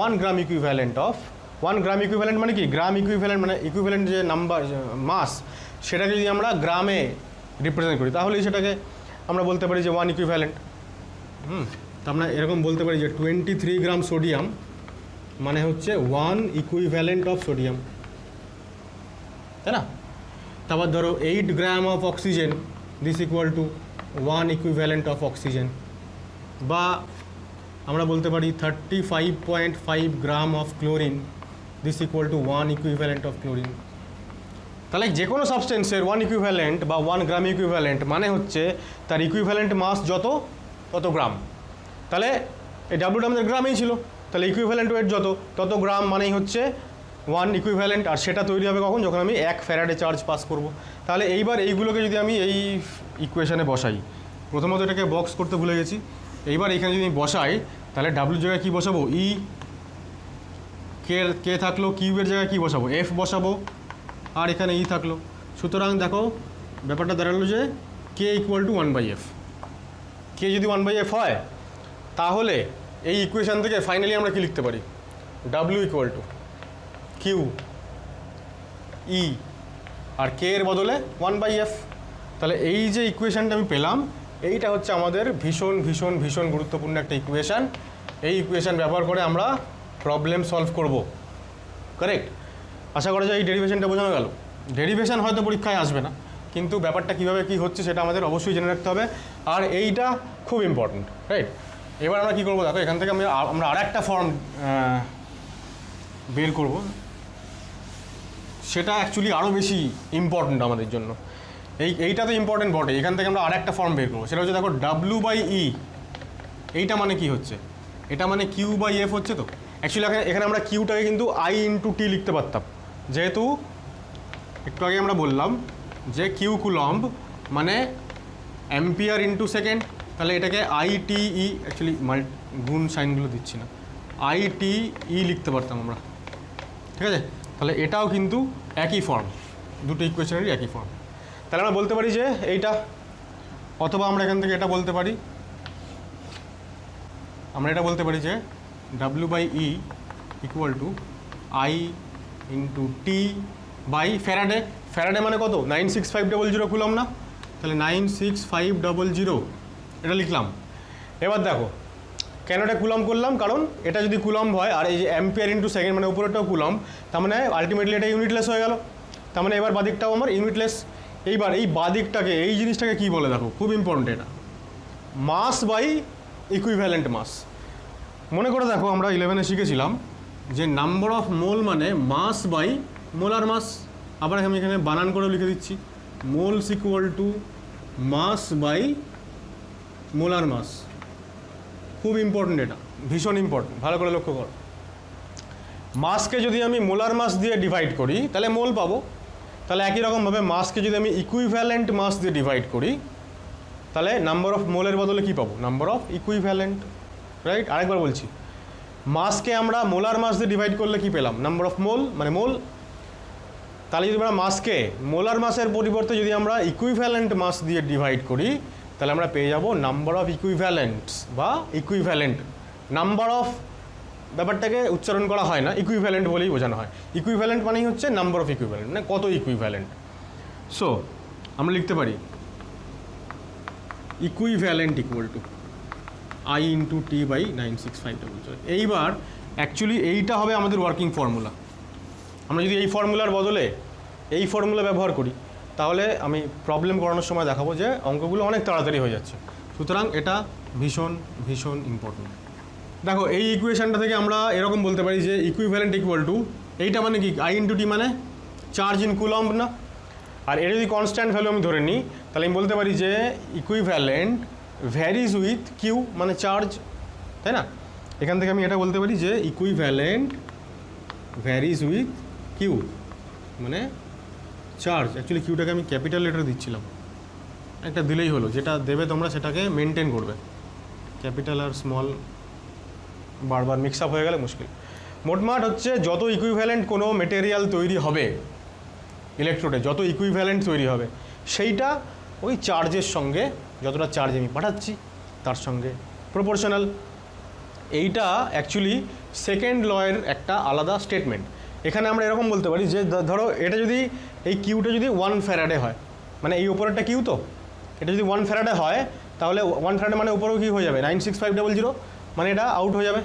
1 গ্রাম ইকুইভ্যালেন্ট অফ 1 গ্রাম ইকুইভ্যালেন্ট মানে কি? গ্রাম ইকুইভ্যালেন্ট মানে ইকুইভ্যালেন্ট যে নাম্বার মাস, সেটাকে যদি আমরা গ্রামে রিপ্রেজেন্ট করি, তাহলেই সেটাকে আমরা বলতে পারি যে 1 ইকুইভ্যালেন্ট। তো আমরা এরকম বলতে পারি যে 23 গ্রাম সোডিয়াম মানে হচ্ছে 1 ইকুইভ্যালেন্ট অফ সোডিয়াম, তাই না? তারপর ধরো 8 gram of oxygen, this equal to 1 equivalent of oxygen. বা আমরা বলতে পারি 35.5 gram of chlorine this equal to 1 equivalent of chlorine. তাহলে যে কোনো সাবস্টেন্সের 1 ইকুইভ্যালেন্ট বা 1 গ্রাম ইকুইভ্যালেন্ট মানে হচ্ছে তার ইকুইভ্যালেন্ট মাস যত তত গ্রাম। তাহলে এই ডাব্লিউটা আমাদের গ্রামেই ছিল, তাহলে ইকুইভ্যালেন্ট ওয়েট যত তত গ্রাম মানেই হচ্ছে 1 ইকুইভ্যালেন্ট। আর সেটা তৈরি হবে কখন? যখন আমি 1 ফ্যারাডে চার্জ পাস করব। তাহলে এইবার এইগুলোকে যদি আমি এই ইকুয়েশানে বসাই, প্রথমত এটাকে বক্স করতে ভুলে গেছি, এইবার এখানে যদি বসাই তাহলে ডাব্লিউ জায়গায় কী বসাবো? ই, কে থাকলো, কিউবের জায়গায় কী বসাবো? এফ বসাবো, আর এখানে ই থাকলো। সুতরাং দেখো ব্যাপারটা দাঁড়ালো যে কে ইকুয়াল টু 1/f। কে যদি 1/f হয় তাহলে এই ইকুয়েশান থেকে ফাইনালি আমরা কি লিখতে পারি? W equal to Q E, আর কে এর বদলে 1/f। তাহলে এই যে ইকুয়েশানটা আমি পেলাম, এইটা হচ্ছে আমাদের ভীষণ ভীষণ ভীষণ গুরুত্বপূর্ণ একটা ইকুয়েশান। এই ইকুয়েশান ব্যবহার করে আমরা প্রবলেম সলভ করব। কারেক্ট? আশা করা যায় এই ডেরিভেশনটা বোঝানো গেল। ডেরিভেশন হয়তো পরীক্ষায় আসবে না, কিন্তু ব্যাপারটা কীভাবে কী হচ্ছে সেটা আমাদের অবশ্যই জেনে রাখতে হবে, আর এইটা খুব ইম্পর্ট্যান্ট। রাইট? এবার আমরা কী করবো দেখো, এখান থেকে আমরা আর একটা ফর্ম বের করব, সেটা অ্যাকচুয়ালি আরও বেশি ইম্পর্ট্যান্ট আমাদের জন্য। এইটা তো ইম্পর্টেন্ট বটে, এখান থেকে আমরা আর একটা ফর্ম বের করবো, সেটা হচ্ছে দেখো W/E। এইটা মানে কি হচ্ছে? এটা মানে Q/F হচ্ছে। তো অ্যাকচুয়ালি এখানে আমরা কিউটাকে কিন্তু I/T লিখতে পারতাম, যেহেতু একটু আগে আমরা বললাম যে কিউ কুলম্ব মানে অ্যাম্পিয়ার ইন্টু সেকেন্ড। তাহলে এটাকে ITE, অ্যাকচুয়ালি গুণ সাইনগুলো দিচ্ছি না, ITE লিখতে পারতাম আমরা। ঠিক আছে? তাহলে এটাও কিন্তু একই ফর্ম, দুটো ইকুয়েশনেরই একই ফর্ম। তাহলে আমরা বলতে পারি যে এইটা, অথবা আমরা এখান থেকে এটা বলতে পারি, আমরা এটা বলতে পারি যে W/E equal to I/T by Faraday. Faraday মানে কত? 96500 কুলম্ব না? তাহলে 96500 এটা লিখলাম। এবার দেখো কেন এটা কুলম্ব করলাম, কারণ এটা যদি কুলম্ব হয় আর এই যে অ্যাম্পিয়ার ইন্টু সেকেন্ড মানে উপরেরটাও কুলম্ব, তার মানে আলটিমেটলি এটা ইউনিটলেস হয়ে গেল। তার মানে এবার বাদিকটাও আমার ইউনিটলেস। এইবার এই বাদিকটাকে, এই জিনিসটাকে কী বলে দেখো, খুব ইম্পর্টেন্ট এটা, মাস বাই ইকুইভ্যালেন্ট মাস। মনে করে দেখো আমরা 11-এ শিখেছিলাম যে নাম্বার অফ মোল মানে মাস বাই মোলার মাস। আবার আমি এখানে বানান করেও লিখে দিচ্ছি, moles equal to mass by molar mass. খুব ইম্পর্টেন্ট এটা, ভীষণ ইম্পর্টেন্ট, ভালো করে লক্ষ্য করো। মাসকে যদি আমি মোলার মাস দিয়ে ডিভাইড করি তাহলে মোল পাবো। তাহলে একই রকমভাবে মাসকে যদি আমি ইকুইভ্যালেন্ট মাস দিয়ে ডিভাইড করি তাহলে নাম্বার অফ মোলের বদলে কী পাবো? Number of equivalent. রাইট? আরেকবার বলছি, মাসকে আমরা মোলার মাস দিয়ে ডিভাইড করলে কী পেলাম? নাম্বার অফ মোল মানে মোল। তাহলে যদি আমরা মাসকে মোলার মাসের পরিবর্তে যদি আমরা ইকুইভ্যালেন্ট মাস দিয়ে ডিভাইড করি তাহলে আমরা পেয়ে যাব নাম্বার অফ ইকুইভ্যালেন্টস বা ইকুইভ্যালেন্ট। নাম্বার অফ ব্যাপারটাকে উচ্চারণ করা হয় না, ইকুইভ্যালেন্ট বলেই বোঝানো হয়। ইকুইভ্যালেন্ট মানেই হচ্ছে নাম্বার অফ ইকুইভ্যালেন্ট, মানে কত ইকুইভ্যালেন্ট। সো আমরা লিখতে পারি equivalent equal to I/T by 96500। এইবার অ্যাকচুয়ালি এইটা হবে আমাদের ওয়ার্কিং ফর্মুলা। আমরা যদি এই ফর্মুলার বদলে এই ফর্মুলা ব্যবহার করি তাহলে আমি প্রবলেম করানোর সময় দেখাবো যে অঙ্কগুলো অনেক তাড়াতাড়ি হয়ে যাচ্ছে। সুতরাং এটা ভীষণ ভীষণ ইম্পর্টেন্ট। দেখো এই ইকুয়েশানটা থেকে আমরা এরকম বলতে পারি যে ইকুইভ্যালেন্ট ইকুয়াল টু, এইটা মানে কি? I/T মানে চার্জ ইন কুলম্ব না? আর এটা যদি কনস্ট্যান্ট ভ্যালু আমি ধরে নিই তাহলে আমি বলতে পারি যে ইকুইভ্যালেন্ট ভ্যারিজ উইথ কিউ মানে চার্জ, তাই না? এখান থেকে আমি এটা বলতে পারি যে ইকুইভ্যালেন্ট ভ্যারিজ উইথ কিউ মানে চার্জ। অ্যাকচুয়ালি কিউটাকে আমি ক্যাপিটাল লেটার দিচ্ছিলাম, একটা দিলেই হলো, যেটা দেবে তোমরা সেটাকে মেনটেন করবে। ক্যাপিটাল আর স্মল বারবার মিক্স আপ হয়ে গেলে মুশকিল। মোটমাট হচ্ছে যত ইকুইভ্যালেন্ট কোনো মেটেরিয়াল তৈরি হবে ইলেকট্রোডে, যত ইকুইভ্যালেন্ট তৈরি হবে সেইটা ওই চার্জের সঙ্গে, যতটা চার্জ আমি পাঠাচ্ছি তার সঙ্গে প্রপোর্শনাল। এইটা অ্যাকচুয়ালি সেকেন্ড লয়ের একটা আলাদা স্টেটমেন্ট। এখানে আমরা এরকম বলতে পারি যে ধরো এটা যদি, এই কিউটা যদি 1 ফ্যারাডে হয়, মানে এই উপরেরটা কিউ, তো এটা যদি 1 ফ্যারাডে হয় তাহলে 1 ফ্যারাডে মানে উপরেও কি হয়ে যাবে? 96500, মানে এটা আউট হয়ে যাবে,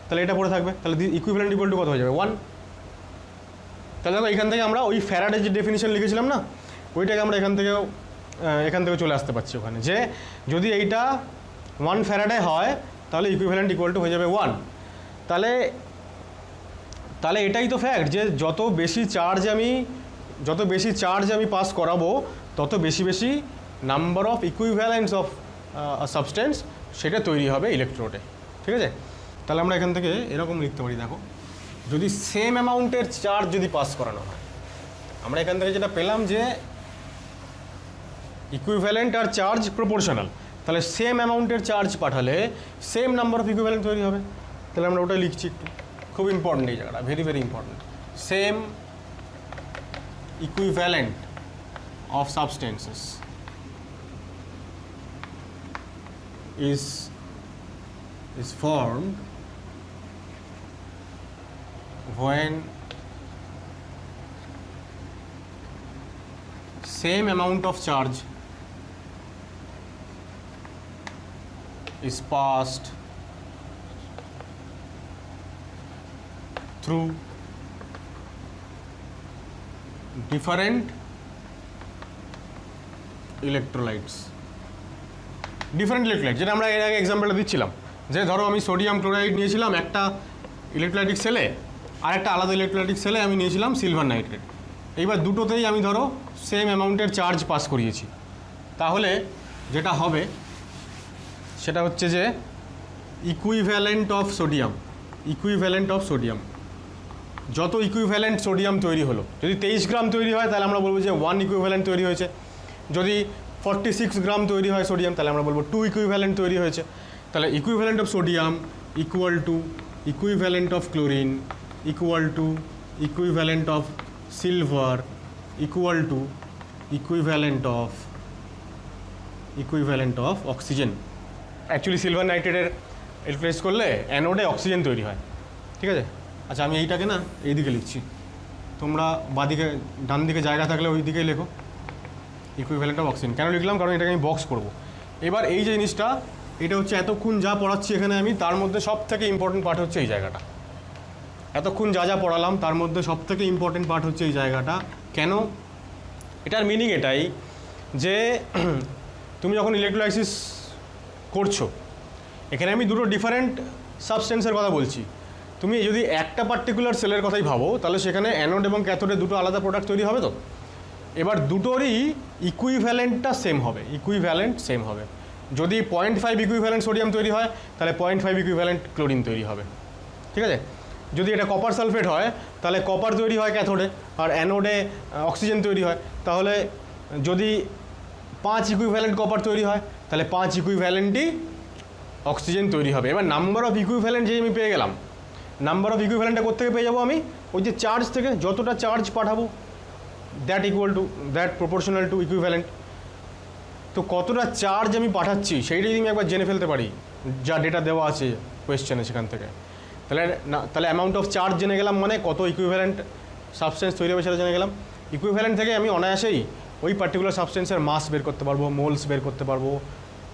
তাহলে এটা পড়ে থাকবে। তাহলে ইকুইভ্যালেন্ট ইকুয়াল টু কত হয়ে যাবে? 1। তাহলে দেখো এখান থেকে আমরা ওই ফ্যারাডের যে ডেফিনিশন লিখেছিলাম না, ওইটাকে আমরা এখান থেকে চলে আসতে পারছি ওখানে, যে যদি এইটা 1 ফ্যারাডে হয় তাহলে ইকুইভ্যালেন্ট ইকুয়াল টু হয়ে যাবে 1। তাহলে তাহলে এটাই তো ফ্যাক্ট যে যত বেশি চার্জ আমি পাস করাবো তত বেশি number of equivalence of substance সেটা তৈরি হবে ইলেকট্রোডে, ঠিক আছে। তাহলে আমরা এখান থেকে এরকম লিখতে পারি, দেখো যদি সেম অ্যামাউন্টের চার্জ যদি পাস করানো হয়, আমরা এখান থেকে যেটা পেলাম যে ইকুইভ্যালেন্ট আর চার্জ প্রপোর্শনাল, তাহলে সেম অ্যামাউন্টের চার্জ পাঠালে সেম নাম্বার অফ ইকুইভ্যালেন্ট তৈরি হবে। তাহলে আমরা ওটা লিখছি, একটু খুব ইম্পর্টেন্ট এই জায়গাটা, very very important. Same equivalent of substances is formed when same amount of charge is passed through different electrolytes, যেটা আমরা এর আগে এক্সাম্পলটা দিচ্ছিলাম, যে ধরো আমি সোডিয়াম ক্লোরাইড নিয়েছিলাম একটা ইলেকট্রোলাইটিক সেলে, আর একটা আলাদা ইলেকট্রোলাইটিক সেলে আমি নিয়েছিলাম সিলভার নাইট্রেট। এইবার দুটোতেই আমি ধরো সেম অ্যামাউন্টের চার্জ পাস করিয়েছি, তাহলে যেটা হবে সেটা হচ্ছে যে ইকুইভ্যালেন্ট অফ সোডিয়াম, যত ইকুইভ্যালেন্ট সোডিয়াম তৈরি হলো, যদি 23 গ্রাম তৈরি হয় তাহলে আমরা বলবো যে 1 ইকুইভ্যালেন্ট তৈরি হয়েছে, যদি 46 গ্রাম তৈরি হয় সোডিয়াম তাহলে আমরা বলবো 2 ইকুইভ্যালেন্ট তৈরি হয়েছে। তাহলে equivalent of sodium equal to equivalent of chlorine equal to equivalent of silver equal to equivalent of oxygen. Actually silver নাইট্রেটের ইলেকট্রোলাইজ করলে অ্যানোডে অক্সিজেন তৈরি হয়, ঠিক আছে। আচ্ছা আমি এইটাকে না এইদিকে লিখছি, তোমরা বাদিকে ডান দিকে জায়গা থাকলে ওই দিকেই লেখো ইকুইভ্যালেন্ট অফ অক্সিজেন। কেন লিখলাম? কারণ এটাকে আমি বক্স করবো। এবার এই যে জিনিসটা, এটা হচ্ছে এতক্ষণ যা পড়াচ্ছি এখানে আমি, তার মধ্যে সব থেকে ইম্পর্টেন্ট পার্ট হচ্ছে এই জায়গাটা। এতক্ষণ যা পড়ালাম তার মধ্যে সব থেকে ইম্পর্টেন্ট পার্ট হচ্ছে এই জায়গাটা। কেন? এটার মিনিং এটাই যে তুমি যখন ইলেকট্রোলাইসিস করছো, এখানে আমি দুটো ডিফারেন্ট সাবস্টেন্সের কথা বলছি। তুমি যদি একটা পার্টিকুলার সেলের কথাই ভাবো তাহলে সেখানে অ্যানোড এবং ক্যাথোডে দুটো আলাদা প্রোডাক্ট তৈরি হবে তো। এবার দুটোরই ইকুইভ্যালেন্টটা সেম হবে। যদি 0.5 ইকুইভ্যালেন্ট সোডিয়াম তৈরি হয় তাহলে 0.5 ইকুইভ্যালেন্ট ক্লোরিন তৈরি হবে, ঠিক আছে। যদি এটা কপার সালফেট হয় তাহলে কপার তৈরি হয় ক্যাথোডে, আর অ্যানোডে অক্সিজেন তৈরি হয়। তাহলে যদি 5 ইকুইভ্যালেন্ট কপার তৈরি হয় তাহলে 5 ইকুইভ্যালেন্টই অক্সিজেন তৈরি হবে। এবার নাম্বার অফ ইকুইভ্যালেন্ট যে আমি পেয়ে গেলাম, নাম্বার অফ ইকুইভ্যালেন্টটা কোত্থেকে পেয়ে যাবো আমি? ওই যে চার্জ থেকে, যতটা চার্জ পাঠাবো দ্যাট প্রপোর্শনাল টু ইকুইভ্যালেন্ট। তো কতটা চার্জ আমি পাঠাচ্ছি সেইটা যদি আমি একবার জেনে ফেলতে পারি, যা ডেটা দেওয়া আছে কোয়েশ্চেনে সেখান থেকে, তাহলে অ্যামাউন্ট অফ চার্জ জেনে গেলাম, মানে কত ইকুইভ্যালেন্ট সাবস্টেন্স তৈরি হবে সেটা জেনে গেলাম। ইকুইভ্যালেন্ট থেকে আমি অনায়াসেই ওই পার্টিকুলার সাবস্টেন্সের মাস বের করতে পারবো, মোলস বের করতে পারবো,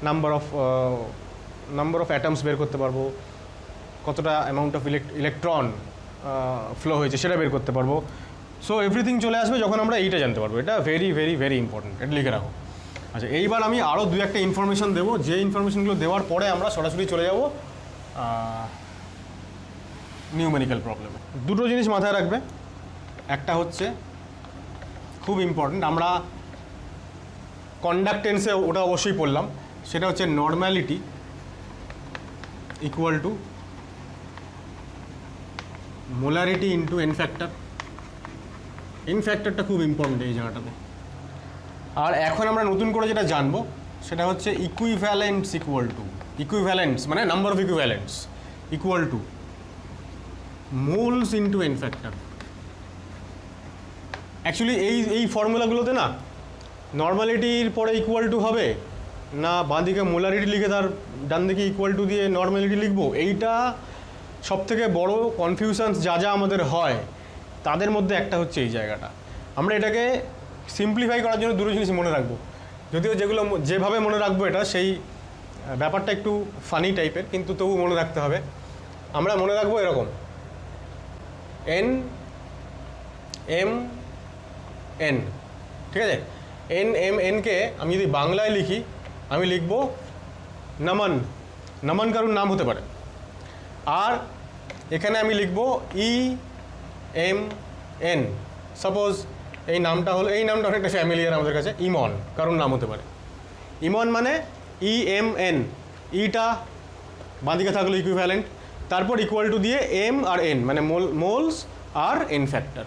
নাম্বার অফ অ্যাটমস বের করতে পারবো, কতটা অ্যামাউন্ট অফ ইলেকট্রন ফ্লো হয়েছে সেটা বের করতে পারবো। সো এভরিথিং চলে আসবে যখন আমরা এইটা জানতে পারবো। এটা ভেরি ভেরি ভেরি ইম্পর্টেন্ট, এটা লিখে রাখো। আচ্ছা এইবার আমি আরও দু একটা ইনফরমেশন দেবো, যে ইনফরমেশনগুলো দেওয়ার পরে আমরা সরাসরি চলে যাব নিউমেরিক্যাল প্রবলেমে। দুটো জিনিস মাথায় রাখবে, একটা হচ্ছে খুব ইম্পর্টেন্ট, আমরা কন্ডাক্টেন্সে ওটা অবশ্যই পড়লাম, সেটা হচ্ছে normality equal to molarity into N factor. N ফ্যাক্টরটা খুব ইম্পর্টেন্ট এই জায়গাটাতে। আর এখন আমরা নতুন করে যেটা জানবো সেটা হচ্ছে ইকুইভ্যালেন্স মানে number of equivalents equal to moles into N factor. Actually এই ফর্মুলাগুলোতে না নর্মালিটির পরে ইকুয়াল টু হবে না, বাঁ দিকে মোলারিটি লিখে তার ডান দিকে ইকুয়াল টু দিয়ে নর্মালিটি লিখবো, এইটা সবথেকে বড় কনফিউশনস যা আমাদের হয় তাদের মধ্যে একটা হচ্ছে এই জায়গাটা। আমরা এটাকে সিম্পলিফাই করার জন্য দুটো জিনিস মনে রাখবো, যদিও যেভাবে মনে রাখবো এটা সেই ব্যাপারটা একটু ফানি টাইপের, কিন্তু তবু মনে রাখতে হবে। আমরা মনে রাখবো এরকম এন এম এন, ঠিক আছে। এন এম এনকে আমি যদি বাংলায় লিখি আমি লিখব নামান, নমন কারুর নাম হতে পারে। আর এখানে আমি লিখব EMN, সাপোজ এই নামটা অনেকটা ফ্যামিলিয়ার আমাদের কাছে, ইমন কারুর নাম হতে পারে। ইমন মানে EMN, ইটা বাঁদিকে থাকলো ইকুইভ্যালেন্ট, তারপর ইকুয়াল টু দিয়ে এম আর এন মানে মোলস আর এন ফ্যাক্টর।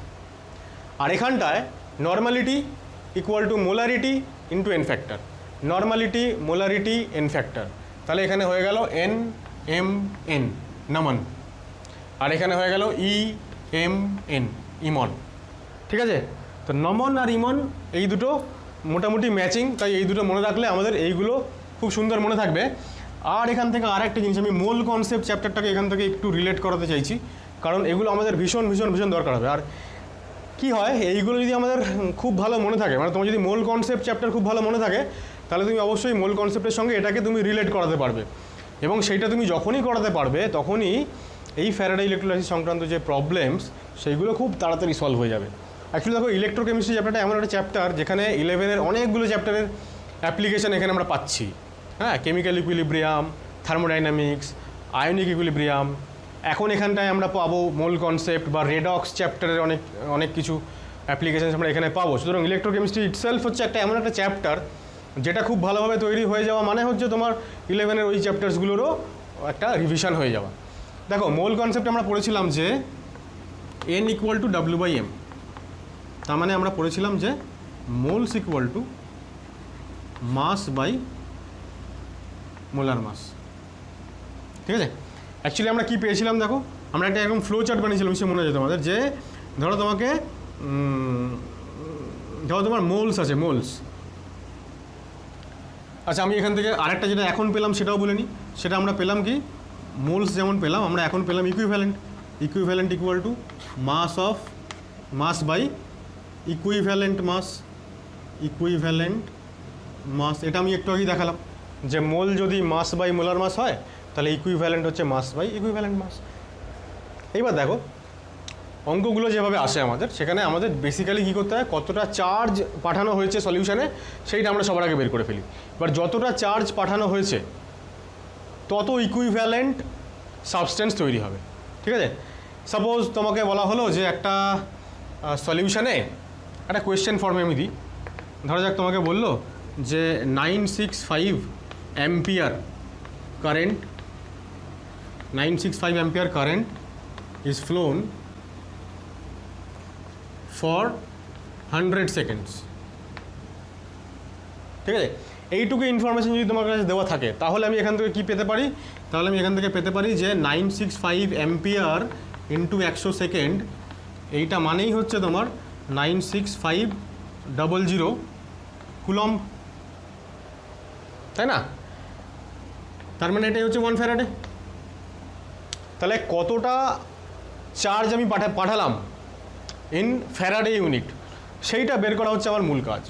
আর এখানটায় normality equal to molarity into N factor, normality molarity N factor. তাহলে এখানে হয়ে গেল NMN নমন, আর এখানে হয়ে গেল EMN ইমন। ঠিক আছে, তো নমন আর ইমন এই দুটো মোটামুটি ম্যাচিং, তাই এই দুটো মনে রাখলে আমাদের এইগুলো খুব সুন্দর মনে থাকবে। আর এখান থেকে আর একটা জিনিস, আমি মোল কনসেপ্ট চ্যাপ্টারটাকে এখান থেকে একটু রিলেট করাতে চাইছি, কারণ এগুলো আমাদের ভীষণ ভীষণ ভীষণ দরকার হবে। আর কি হয়, এইগুলো যদি আমাদের খুব ভালো মনে থাকে, মানে তোমার যদি মোল কনসেপ্ট চ্যাপ্টার খুব ভালো মনে থাকে, তাহলে তুমি অবশ্যই মোল কনসেপ্টের সঙ্গে এটাকে তুমি রিলেট করাতে পারবে, এবং সেইটা তুমি যখনই করাতে পারবে তখনই এই ফ্যারাডে ইলেকট্রোলাইসিস সংক্রান্ত যে প্রবলেমস সেইগুলো খুব তাড়াতাড়ি সলভ হয়ে যাবে। অ্যাকচুয়ালি দেখো, ইলেকট্রোকেমিস্ট্রি চ্যাপ্টারটা এমন একটা চ্যাপ্টার যেখানে 11-এর অনেকগুলো চ্যাপ্টারের অ্যাপ্লিকেশন এখানে আমরা পাচ্ছি। হ্যাঁ, chemical equilibrium, thermodynamics, ionic equilibrium, এখন এখানটায় আমরা পাবো মোল কনসেপ্ট বা রেডক্স চ্যাপ্টারের অনেক কিছু অ্যাপ্লিকেশন আমরা এখানে পাবো। সুতরাং ইলেকট্রোকেমিস্ট্রি ইটসেলফ হচ্ছে এমন একটা চ্যাপ্টার যেটা খুব ভালোভাবে তৈরি হয়ে যাওয়া মানে হচ্ছে তোমার 11-এর ওই চ্যাপ্টার্সগুলোরও একটা রিভিশন হয়ে যাওয়া। দেখো, মোল কনসেপ্ট আমরা পড়েছিলাম যে N ইকুয়াল টু W/M, তার মানে আমরা পড়েছিলাম যে moles equal to mass by molar mass. ঠিক আছে, অ্যাকচুয়ালি আমরা কী পেয়েছিলাম দেখো, আমরা একটা এরকম ফ্লো চার্ট বানিয়েছিলাম, সে মনে হয় তোমাদের, যে ধরো তোমার মোলস আছে, মোলস। আচ্ছা, আমি এখান থেকে আরেকটা যেটা এখন পেলাম সেটাও বলে নিই। সেটা আমরা পেলাম কি, মোলস যেমন পেলাম, আমরা এখন পেলাম equivalent equal to mass by equivalent mass. এটা আমি একটু আগেই দেখালাম যে মোল যদি মাস বাই মোলার মাস হয়, তাহলে ইকুইভ্যালেন্ট হচ্ছে মাস বাই ইকুইভ্যালেন্ট মাস। এইবার দেখো, অঙ্কগুলো যেভাবে আসে আমাদের, সেখানে আমাদের বেসিক্যালি কী করতে হয়, কতটা চার্জ পাঠানো হয়েছে সলিউশনে সেইটা আমরা সবার আগে বের করে ফেলি। এবার যতটা চার্জ পাঠানো হয়েছে তত ইকুইভ্যালেন্ট সাবস্টেন্স তৈরি হবে। ঠিক আছে, সাপোজ তোমাকে বলা হলো যে একটা সলিউশনে একটা কোয়েশ্চেন ফর্মে আমি দিই, ধরা যাক তোমাকে বললো যে 965 ampere current is flown for 100 seconds। ঠিক আছে, এইটুকু ইনফরমেশন যদি তোমার কাছে দেওয়া থাকে, তাহলে আমি এখান থেকে কী পেতে পারি, তাহলে আমি এখান থেকে পেতে পারি যে 965 অ্যাম্পিয়ার ইন্টু 100 সেকেন্ড, এইটা মানেই হচ্ছে তোমার 96500 কুলম্ব, তাই না? তার মানে এটাই হচ্ছে 1 ফ্যারাডে। তাহলে কতটা চার্জ আমি পাঠালাম ইন ফ্যারাডে ইউনিট, সেইটা বের করা হচ্ছে আমার মূল কাজ।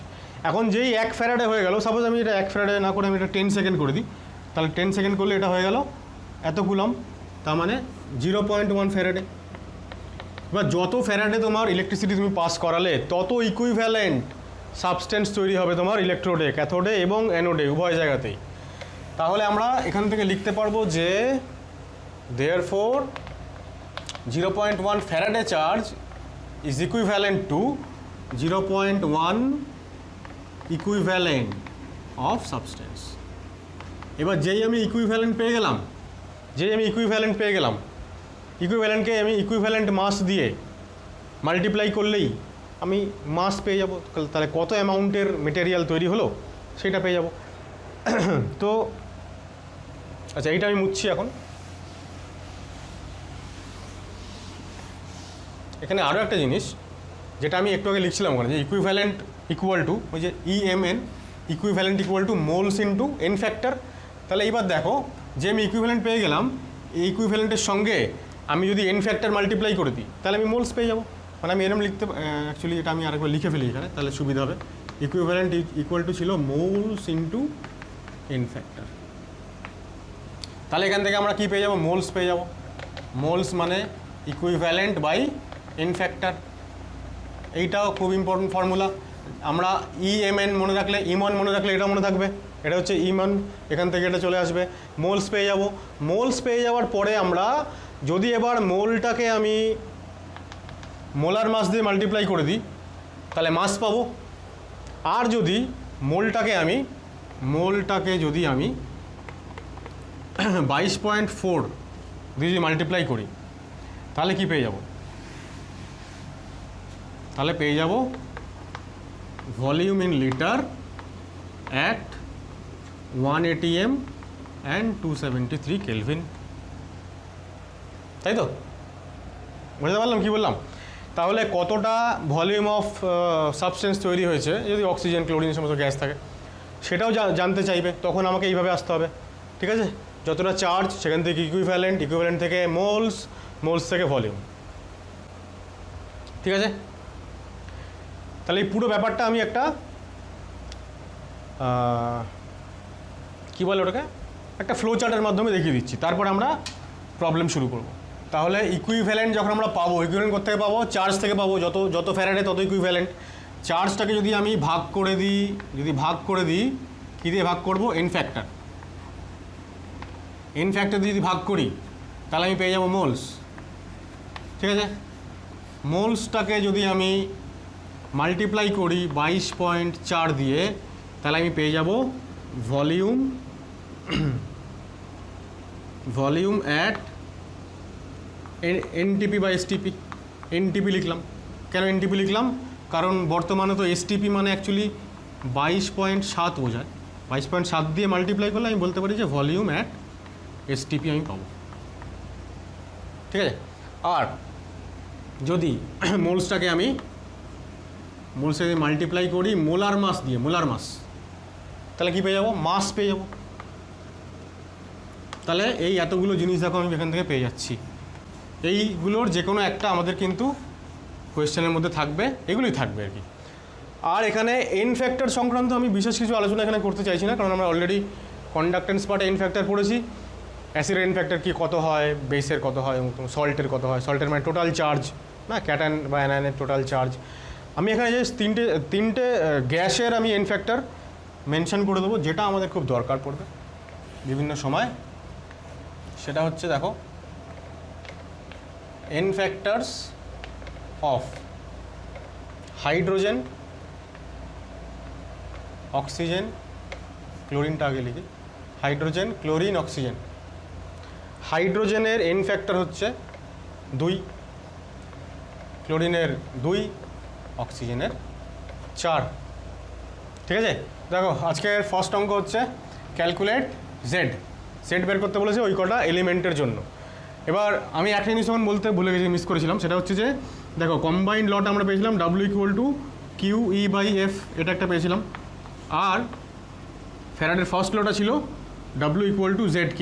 এখন যেই 1 ফ্যারাডে হয়ে গেল, সাপোজ আমি এটা 1 ফ্যারাডে না করে আমি এটা 10 সেকেন্ড করে দিই, তাহলে 10 সেকেন্ড করলে এটা হয়ে গেল এত কুলম্ব, তার মানে 0.1 ফ্যারাডে। এবার যত ফ্যারাডে তোমার ইলেকট্রিসিটি তুমি পাস করালে, তত ইকুইভ্যালেন্ট সাবস্টেন্স তৈরি হবে তোমার ইলেকট্রোডে, ক্যাথোডে এবং অ্যানোডে উভয় জায়গাতেই। তাহলে আমরা এখান থেকে লিখতে পারবো যে therefore 0.1 Faraday charge is equivalent to 0.1 equivalent of substance। এবার যেই আমি ইকুইভ্যালেন্ট পেয়ে গেলাম, ইকুইভ্যালেন্টকে আমি ইকুইভ্যালেন্ট মাস দিয়ে মাল্টিপ্লাই করলেই আমি মাস পেয়ে যাব। তাহলে কত অ্যামাউন্টের মেটেরিয়াল তৈরি হলো সেটা পেয়ে যাব। তো আচ্ছা, এইটা আমি মুছছি এখন। এখানে আরও একটা জিনিস যেটা আমি একটু আগে লিখছিলাম ওখানে, যে ইকুইভ্যালেন্ট ইকুয়াল টু ওই যে EMN, equivalent equal to moles into N factor. তাহলে এইবার দেখো, যে আমি ইকুইভ্যালেন্ট পেয়ে গেলাম, এই ইকুইভ্যালেন্টের সঙ্গে আমি যদি এন ফ্যাক্টর মাল্টিপ্লাই করে দিই, তাহলে আমি মোলস পেয়ে যাবো। মানে আমি এরকম লিখতে, অ্যাকচুয়ালি এটা আমি আরেকবার লিখে ফেলি এখানে, তাহলে সুবিধা হবে। ইকুইভ্যালেন্ট ইকুয়াল টু ছিল মোলস ইন্টু এন ফ্যাক্টর। তাহলে এখান থেকে আমরা কী পেয়ে যাবো, মোলস পেয়ে যাবো। মোলস মানে ইকুইভ্যালেন্ট বাই এন ফ্যাক্টর। এইটাও খুব ইম্পর্টেন্ট ফর্মুলা। আমরা EMN মনে রাখলে, ইমন মনে রাখলে এটা মনে থাকবে, এটা হচ্ছে ই মান, এখান থেকে এটা চলে আসবে, মোলস পেয়ে যাব। মোলস পেয়ে যাওয়ার পরে আমরা যদি এবার মোলটাকে আমি মোলার মাস দিয়ে মাল্টিপ্লাই করে দিই তাহলে মাস পাবো। আর যদি মোলটাকে যদি আমি 22.4 দিয়ে যদি মাল্টিপ্লাই করি তাহলে কি পেয়ে যাব? তাহলে পেয়ে যাব volume in litre at 180 m and 273 kelvin. তাই তো? বুঝতে পারলাম কি বললাম? তাহলে কতটা ভলিউম অফ সাবস্টেন্স তৈরি হয়েছে যদি অক্সিজেন, ক্লোরিন সমস্ত গ্যাস থাকে সেটাও জানতে চাইবে, তখন আমাকে এইভাবে আসতে হবে। ঠিক আছে? যতটা চার্জ সেখান থেকে ইকুইভ্যালেন্ট থেকে মোলস থেকে ভলিউম। ঠিক আছে? তাহলে এই পুরো ব্যাপারটা আমি একটা কী বলে ওটাকে, একটা ফ্লো চার্টের মাধ্যমে দেখিয়ে দিচ্ছি, তারপর আমরা প্রবলেম শুরু করব। তাহলে ইকুইভ্যালেন্ট যখন আমরা পাবো, ইকুইভ্যালেন্ট কোথা থেকে পাবো? চার্জ থেকে পাবো। যত ফ্যারাডে তত ইকুইভ্যালেন্ট। চার্জটাকে যদি আমি ভাগ করে দিই কী দিয়ে ভাগ করবো? এন ফ্যাক্টর দিয়ে যদি ভাগ করি তাহলে আমি পেয়ে যাবো মোলস। ঠিক আছে? মোলসটাকে যদি আমি মাল্টিপ্লাই করি 22.4 দিয়ে তাহলে আমি পেয়ে যাব ভলিউম অ্যাট এনটিপি বা এসটিপি। এনটিপি লিখলাম। কেন এনটিপি লিখলাম? কারণ বর্তমানে তো এসটিপি মানে অ্যাকচুয়ালি 22.7 বোঝায়। 22.7 দিয়ে মাল্টিপ্লাই করলে আমি বলতে পারি যে ভলিউম অ্যাট এসটিপি আমি পাবো। ঠিক আছে? আর যদি মোলসটাকে আমি মাল্টিপ্লাই করি মোলার মাস তাহলে কি পেয়ে যাবো? মাস পেয়ে যাবো। তাহলে এই এতগুলো জিনিস দেখো আমি এখান থেকে পেয়ে যাচ্ছি। এইগুলোর যে কোনো একটা আমাদের কিন্তু কোয়েশ্চেনের মধ্যে থাকবে, এগুলোই থাকবে আর কি। আর এখানে এন ফ্যাক্টর সংক্রান্ত আমি বিশেষ কিছু আলোচনা এখানে করতে চাইছি না, কারণ আমরা অলরেডি কন্ডাক্টেন্স পার্টে এন ফ্যাক্টর পড়েছি। অ্যাসিডের এন ফ্যাক্টর কি কত হয়, বেসের কত হয়, এবং সল্টের কত হয়। সল্টের মানে টোটাল চার্জ, না ক্যাটায়ন বা অ্যানায়নের টোটাল চার্জ। আমি এখানে যে তিনটে গ্যাসের আমি এন ফ্যাক্টর মেনশন করে দেবো, যেটা আমাদের খুব দরকার পড়বে বিভিন্ন সময়। সেটা হচ্ছে দেখো N factors of hydrogen, oxygen, ক্লোরিনটা আগে লিখি, হাইড্রোজেন, ক্লোরিন, অক্সিজেন। হাইড্রোজেনের এন ফ্যাক্টর হচ্ছে 2, ক্লোরিনের 2, অক্সিজেনের 4। ঠিক আছে? দেখো আজকের ফার্স্ট অঙ্ক হচ্ছে ক্যালকুলেট জেড বের করতে বলেছে ওই কটা এলিমেন্টের জন্য। এবার আমি একটা জিনিস যখন বলতে ভুলে গেছি, মিস করেছিলাম, সেটা হচ্ছে যে দেখো কম্বাইন্ড লটা আমরা পেয়েছিলাম W=QE/F, এটা একটা পেয়েছিলাম। আর ফ্যারাডের ফার্স্ট লটা ছিল W=ZQ।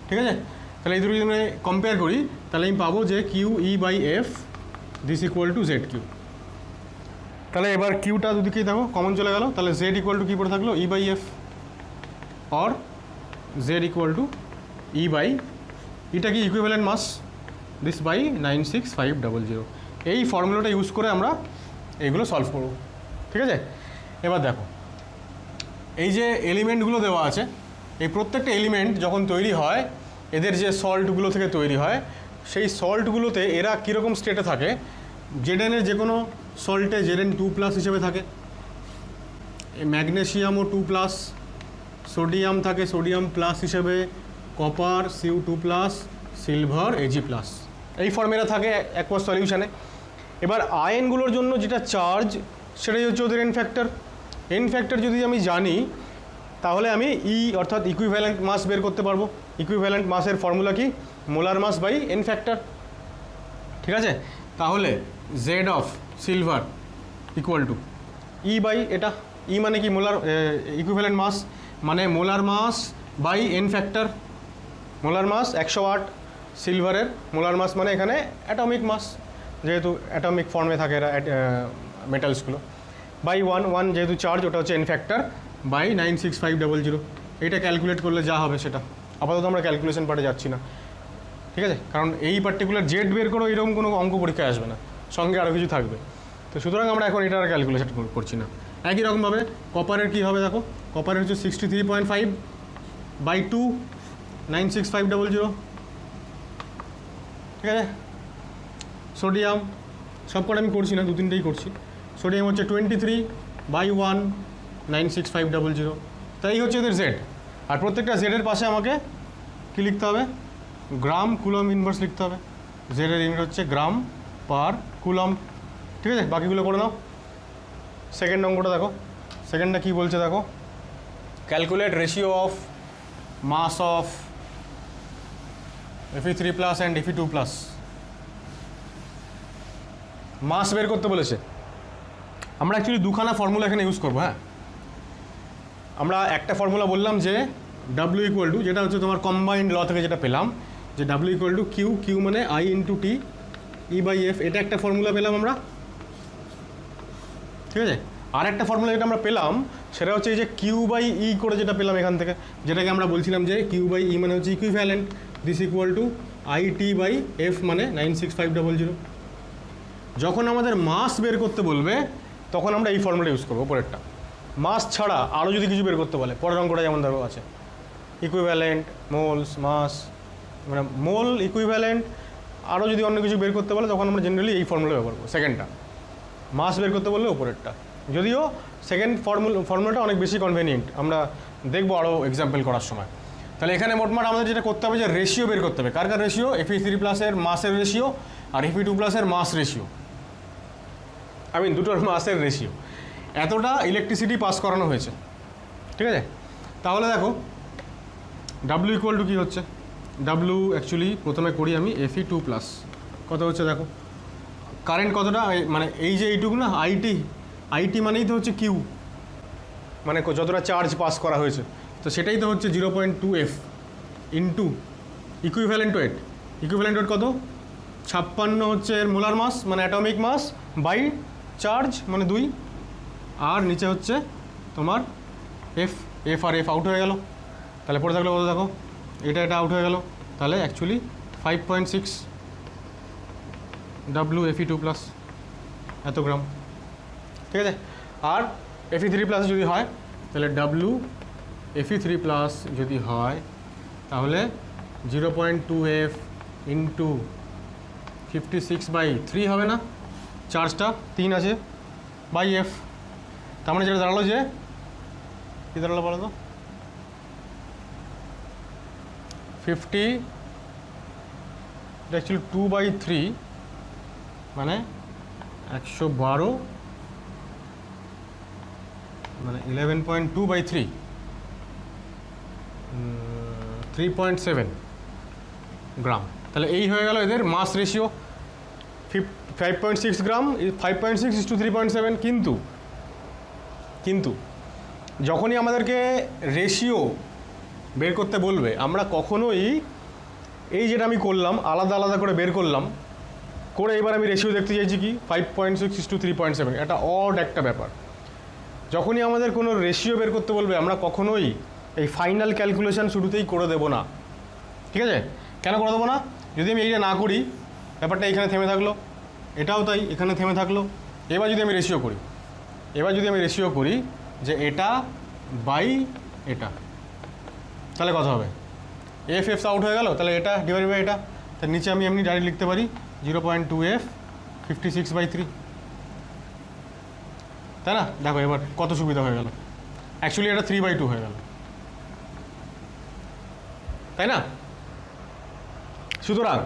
ঠিক আছে? তাহলে এই দুটো যদি আমরা কম্পেয়ার করি তাহলে আমি পাবো যে QE/F =ZQ। তাহলে এবার কিউটা দুদিকেই দেখো কমন চলে গেল, তাহলে Z = কী পড়ে থাকলো? E/F, or Z = E/, এটা কি ইকুইভ্যালেন্ট মাস, দিস বাই 96500। এই ফর্মুলাটা ইউজ করে আমরা এইগুলো সলভ করব। ঠিক আছে? এবার দেখো এই যে এলিমেন্টগুলো দেওয়া আছে, এই প্রত্যেকটা এলিমেন্ট যখন তৈরি হয় এদের যে সল্টগুলো থেকে তৈরি হয়, সেই সল্টগুলোতে এরা কীরকম স্টেটে থাকে? জেডেনের যে কোনো সল্টে Zn2+ হিসেবে থাকে, ম্যাগনেসিয়ামও 2+, সোডিয়াম থাকে সোডিয়াম প্লাস হিসেবে, কপার Cu2+, সিলভার Ag+, এই ফর্মেরা থাকে অ্যাকোয়াস সলিউশনে। এবার আয়নগুলোর জন্য যেটা চার্জ সেটাই হচ্ছে ওদের এন ফ্যাক্টর। এন ফ্যাক্টর যদি আমি জানি তাহলে আমি অর্থাৎ ইকুইভ্যালেন্ট মাস বের করতে পারবো। ইকুইভ্যালেন্ট মাসের ফর্মুলা কি? Molar mass by N factor. ঠিক আছে? তাহলে জেড অফ সিলভার = E/, এটা E মানে কি? মোলার ইকুইভ্যালেন্ট মাস মানে molar mass by N factor. Molar mass 108, সিলভারের মোলার মাস মানে এখানে অ্যাটমিক মাস, যেহেতু অ্যাটমিক ফর্মে থাকে এরা মেটালসগুলো, বাই 1 যেহেতু চার্জ, ওটা হচ্ছে এন ফ্যাক্টর বাই 96500। এইটা ক্যালকুলেট করলে যা হবে সেটা। আপাতত আমরা ক্যালকুলেশন পার্টে যাচ্ছি না। ঠিক আছে? কারণ এই পার্টিকুলার জেড বের করো এরকম কোনো অঙ্ক পরীক্ষায় আসবে না, সঙ্গে আরও কিছু থাকবে। তো সুতরাং আমরা এখন এটা আর ক্যালকুলেশন করছি না। একই রকমভাবে কপারের কী হবে দেখো, কপারের হচ্ছে 63.5 বাই 2 96500, ঠিক আছে। সোডিয়াম সব কটা আমি করছি না, 2-3টেই করছি। সোডিয়াম হচ্ছে 23 বাই 1 96500, তাই হচ্ছে এদের জেড। আর প্রত্যেকটা জেডের পাশে আমাকে কী লিখতে হবে, গ্রাম কুলম ইনভার্স লিখতে হবে। জেডের ইউনিট হচ্ছে গ্রাম পার কুলম, ঠিক আছে। বাকিগুলো করে নাও। সেকেন্ড অঙ্কটা দেখো, সেকেন্ডটা কী বলছে দেখো, calculate ratio of mass of Fe3+ and Fe2+। Mass বের করতে বলেছে। আমরা অ্যাকচুয়ালি দুখানা ফর্মুলা এখানে ইউজ করবো। হ্যাঁ, আমরা একটা ফর্মুলা বললাম যে W ইকুয়াল টু, যেটা হচ্ছে তোমার কম্বাইন্ড ল থেকে যেটা পেলাম, যে W equal to Q, Q মানে I ইন্টু টি E/F, এটা একটা ফর্মুলা পেলাম আমরা, ঠিক আছে। আর একটা ফর্মুলা যেটা আমরা পেলাম সেটা হচ্ছে এই যে Q/E করে যেটা পেলাম এখান থেকে, যেটাকে আমরা বলছিলাম যে Q/E মানে হচ্ছে equivalent, this equal two IT/F মানে 96500। যখন আমাদের মাস বের করতে বলবে তখন আমরা এই ফর্মুলা ইউজ করবো, পরেরটা। মাস ছাড়া আরও যদি কিছু বের করতে বলে, পরের অঙ্কটা যেমন ধরো আছে ইকুইভ্যালেন্ট, মোলস, মাস, মানে মোল, ইকুইভ্যালেন্ট, আরও যদি অন্য কিছু বের করতে বলে তখন আমরা জেনারেলি এই ফর্মুলা ব্যবহার করবো, সেকেন্ডটা। মাস বের করতে বললে ওপরেরটা, যদিও সেকেন্ড ফর্মুলাটা অনেক বেশি কনভেনিয়েন্ট, আমরা দেখবো আরও এক্সাম্পল করার সময়। তাহলে এখানে মোটমাট আমাদের যেটা করতে হবে যে রেশিও বের করতে হবে। কার কার রেশিও? Fe3+ এর মাসের রেশিও আর Fe2+ এর মাস রেশিও, দুটোর মাসের রেশিও। এতটা ইলেকট্রিসিটি পাস করানো হয়েছে, ঠিক আছে। তাহলে দেখো W ইকুয়াল টু কী হচ্ছে, W অ্যাকচুয়ালি প্রথমে করি আমি Fe2+, কত হচ্ছে দেখো, কারেন্ট কতটা, মানে এই যে এইটুকু না, আইটি মানেই তো হচ্ছে কিউ, মানে যতটা চার্জ পাস করা হয়েছে, তো সেটাই তো হচ্ছে 0.2F into equivalent wait. Equivalent wait কত? 56 হচ্ছে এর মোলার মাস, মানে অ্যাটমিক মাস, বাই চার্জ মানে 2, আর নিচে হচ্ছে তোমার এফ আর এফ আউট হয়ে গেল। তাহলে পড়ে থাকলে কত দেখো, এটা আউট হয়ে গেল, তাহলে অ্যাকচুয়ালি 5.6 W Fe2+, এত গ্রাম, ঠিক আছে। আর Fe3+ যদি হয় তাহলে W Fe3+ যদি হয় তাহলে 0.2F ইন্টু 56/3 হবে না, চার্জটা 3 আছে, বাই এফ। তার মানে যেটা দাঁড়ালো, যে কী দাঁড়ালো বলো তো, 50, এটা অ্যাকচুয়ালি 2/3 মানে 112, মানে 11.2/3, 3.7 গ্রাম। তাহলে এই হয়ে গেল এদের মাস রেশিও, 5.6 গ্রাম, 5.6:3.7। কিন্তু যখনই আমাদেরকে রেশিও বের করতে বলবে, আমরা কখনোই এই যেটা আমি করলাম আলাদা আলাদা করে বের করলাম, করে এবার আমি রেশিও দেখতে চাইছি কি 5.6:3.7, এটা অড একটা ব্যাপার। যখনই আমাদের কোনো রেশিও বের করতে বলবে আমরা কখনোই এই ফাইনাল ক্যালকুলেশন শুরুতেই করে দেবো না, ঠিক আছে। কেন করে দেবো না? যদি আমি এইটা না করি, ব্যাপারটা এখানে থেমে থাকলো, এটাও তাই এখানে থেমে থাকলো। এবার যদি আমি রেশিও করি যে এটা বাই এটা, তাহলে কত হবে, এফ আউট হয়ে গেল, তাহলে এটা ডিভাইড বাই এটা, তার নিচে আমি এমনি ডাইরেক্ট লিখতে পারি 0.2F 56/3, তাই না। দেখো এবার কত সুবিধা হয়ে গেল, অ্যাকচুয়ালি এটা 3/2 হয়ে গেল, তাই না। সুতরাং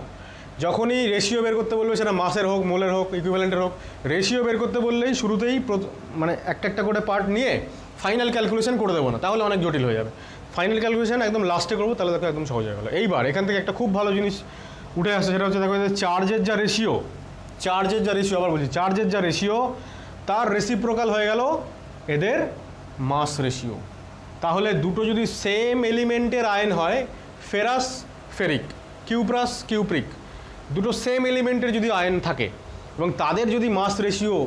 যখনই রেশিও বের করতে বলবে, সেটা মাসের হোক, মোলের হোক, ইকুইভ্যালেন্টের হোক, রেশিও বের করতে বললেই শুরুতেই মানে একটা করে পার্ট নিয়ে ফাইনাল ক্যালকুলেশন করে দেবো না, তাহলে অনেক জটিল হয়ে যাবে। ফাইনাল ক্যালকুলেশন একদম লাস্টে করবো, তাহলে দেখো একদম সহজ হয়ে গেলো। এইবার এখান থেকে একটা খুব ভালো জিনিস উঠে আসে, সেটা হচ্ছে দেখো চার্জের যা রেশিও, আবার বলছি, চার্জের যা রেশিও তার রেসিপ্রোকাল হয়ে গেল এদের মাস রেশিও। তাহলে দুটো যদি সেম এলিমেন্টের আয়ন হয়, ফেরাস ফেরিক, কিউপ্রাস কিউপ্রিক, দুটো সেম এলিমেন্টের যদি আয়ন থাকে এবং তাদের যদি মাস রেশিও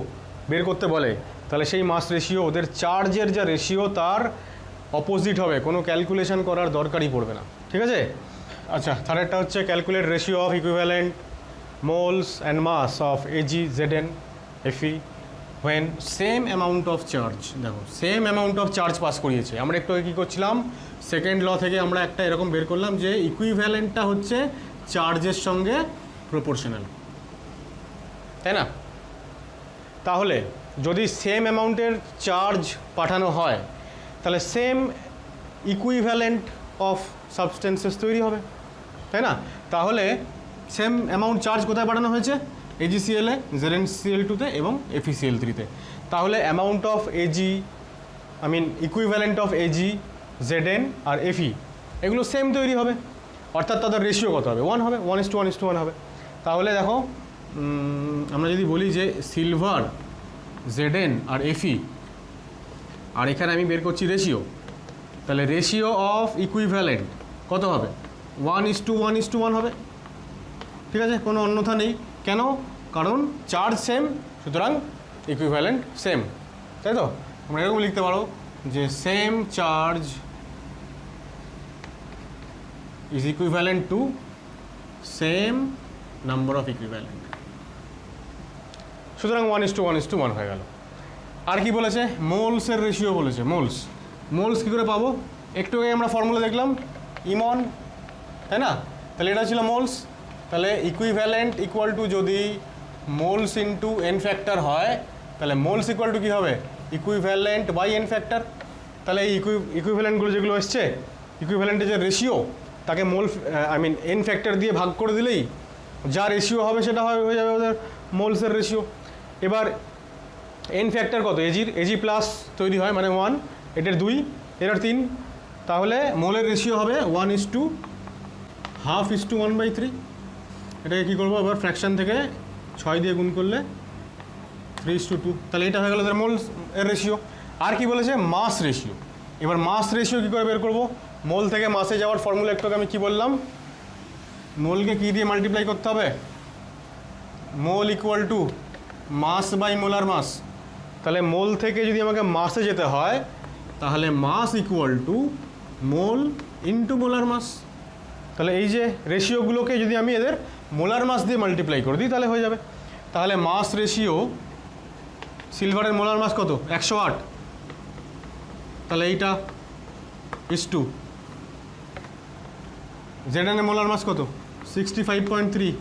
বের করতে বলে, তাহলে সেই মাস রেশিও ওদের চার্জের যা রেশিও তার অপোজিট হবে, কোনো ক্যালকুলেশন করার দরকারই পড়বে না, ঠিক আছে। আচ্ছা, থার্ডটা হচ্ছে calculate ratio of equivalent moles and mass of AgZn Fe when same amount of charge, দেখো same amount of charge pass করিয়েছে। আমরা একটু আগে কী করছিলাম, সেকেন্ড ল থেকে আমরা একটা এরকম বের করলাম যে ইকুইভ্যালেন্টটা হচ্ছে চার্জের সঙ্গে প্রপোর্শনাল, তাই না? তাহলে যদি সেম অ্যামাউন্টের চার্জ পাঠানো হয় তাহলে সেম ইকুইভ্যালেন্ট অফ সাবস্টেন্সেস তৈরি হবে, তাই না? তাহলে সেম অ্যামাউন্ট চার্জ কোথায় পাঠানো হয়েছে? AgCl-এ, ZnCl2-তে এবং FeCl3-তে। তাহলে amount of Ag, equivalent of Ag, Zn আর Fe এগুলো সেম তৈরি হবে, অর্থাৎ তাদের রেশিও কত হবে? 1 হবে, 1:1:1 হবে। তাহলে দেখো আমরা যদি বলি যে সিলভার, Zn আর Fe, আর এখানে আমি বের করছি রেশিও, তাহলে রেশিও অফ ইকুইভ্যালেন্ট কত হবে? 1:1:1 হবে, ঠিক আছে? কোনো অন্যথা নেই। কেন? কারণ চার্জ সেম, সুতরাং ইকুইভ্যালেন্ট সেম, তাই তো? আমরা এরকম লিখতে পারো যে same charge is equivalent to same number of equivalent, সুতরাং 1:1:1 হয়ে গেল। আর কি বলেছে? মোলসের রেশিও বলেছে। মোলস কী করে পাবো? একটু আগে আমরা ফর্মুলা দেখলাম ইমন, তাই না? তাহলে এটা ছিল মোলস। তাহলে ইকুইভ্যালেন্ট ইকুয়াল টু যদি মোলস ইন্টু এন ফ্যাক্টর হয় তাহলে মোলস ইকুয়াল টু কী হবে? Equivalent by N factor. তাহলে এই ইকুইভ্যালেন্টগুলো যেগুলো এসছে, ইকুইভ্যালেন্টের যে রেশিও তাকে এন ফ্যাক্টর দিয়ে ভাগ করে দিলেই যা রেশিও হবে সেটা হয়ে যাবে ওদের মোলসের রেশিও। এবার এন ফ্যাক্টর কত? এজি প্লাস তৈরি হয় মানে 1, এটার 2, এটার 3, তাহলে মোলের রেশিও হবে 1:1/3। এটাকে কী করবো? এবার ফ্র্যাকশান থেকে 6 দিয়ে গুণ করলে 3:2, তাহলে এটা হয়ে গেল তার মোল এর রেশিও। আর কি বলেছে? মাস রেশিও। এবার মাস রেশিও কী করে বের করবো? মোল থেকে মাসে যাওয়ার ফর্মুলা একটু আমি কী বললাম? মোলকে কী দিয়ে মাল্টিপ্লাই করতে হবে? Mole equal to mass by molar mass. তাহলে মোল থেকে যদি আমাকে মাসে যেতে হয় তাহলে mass equal to mole into molar mass. তাহলে এই যে রেশিওগুলোকে যদি আমি এদের মোলার মাস দিয়ে মাল্টিপ্লাই করে দিই তাহলে হয়ে যাবে। তাহলে মাস রেশিও, সিলভারের মোলার মাস কত? 108, তাহলে এইটা is2। Zn-এর মোলার মাস কত? 65.3,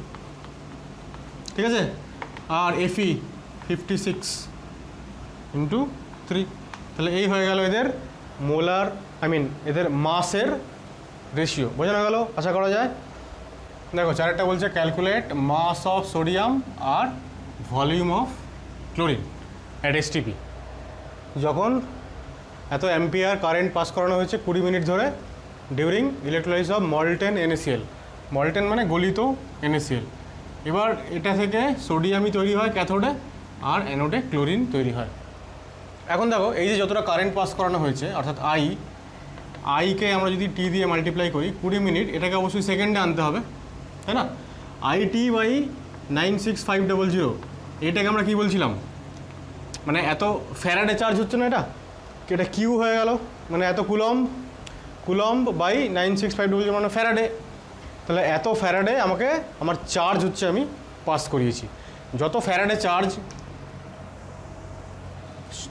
ঠিক আছে? আর Fe 56/3। তাহলে এই হয়ে গেল এদের মোলার এদের মাসের রেশিও। বোঝানো গেল আশা করা যায়। দেখো চারেরটা বলছে ক্যালকুলেট মাস অফ সোডিয়াম আর volume of chlorine at STP। যখন এত অ্যাম্পিয়ার কারেন্ট পাস করানো হয়েছে 20 মিনিট ধরে during electrolysis of molten NaCl, molten মানে গলিত NaCl। এবার এটা থেকে সোডিয়ামই তৈরি হয় ক্যাথোডে আর অ্যানোডে ক্লোরিন তৈরি হয়। এখন দেখো এই যে যতটা কারেন্ট পাস করানো হয়েছে অর্থাৎ আইকে আমরা যদি টি দিয়ে মাল্টিপ্লাই করি 20 মিনিট, এটাকে অবশ্যই সেকেন্ডে আনতে হবে, তাই না? IT/96500, এইটাকে আমরা কি বলছিলাম? মানে এত ফ্যারাডে চার্জ হচ্ছে না, এটা কিউ হয়ে গেল, মানে এত কুলম্ব বাই 96500 মানে ফ্যারাডে। তাহলে এত ফ্যারাডে আমার চার্জ হচ্ছে আমি পাস করিয়েছি। যত ফ্যারাডে চার্জ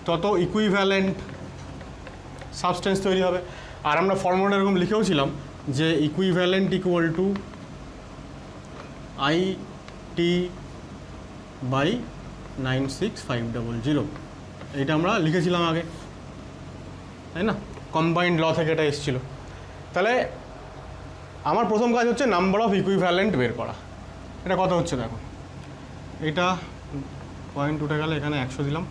তত ইকুইভ্যালেন্ট সাবস্টেন্স তৈরি হবে। আর আমরা ফর্মুলাটা এরকম লিখেও ছিলাম যে ইকুইভ্যালেন্ট ইকুয়াল টু IT/96500, এইটা আমরা লিখেছিলাম আগে, তাই না? কম্বাইন্ড ল থেকে এটা এসেছিল। তাহলে আমার প্রথম কাজ হচ্ছে নাম্বার অফ ইকুইভ্যালেন্ট বের করা। এটা কত হচ্ছে দেখো, এটা পয়েন্ট উঠে গেল, এখানে 100 দিলাম,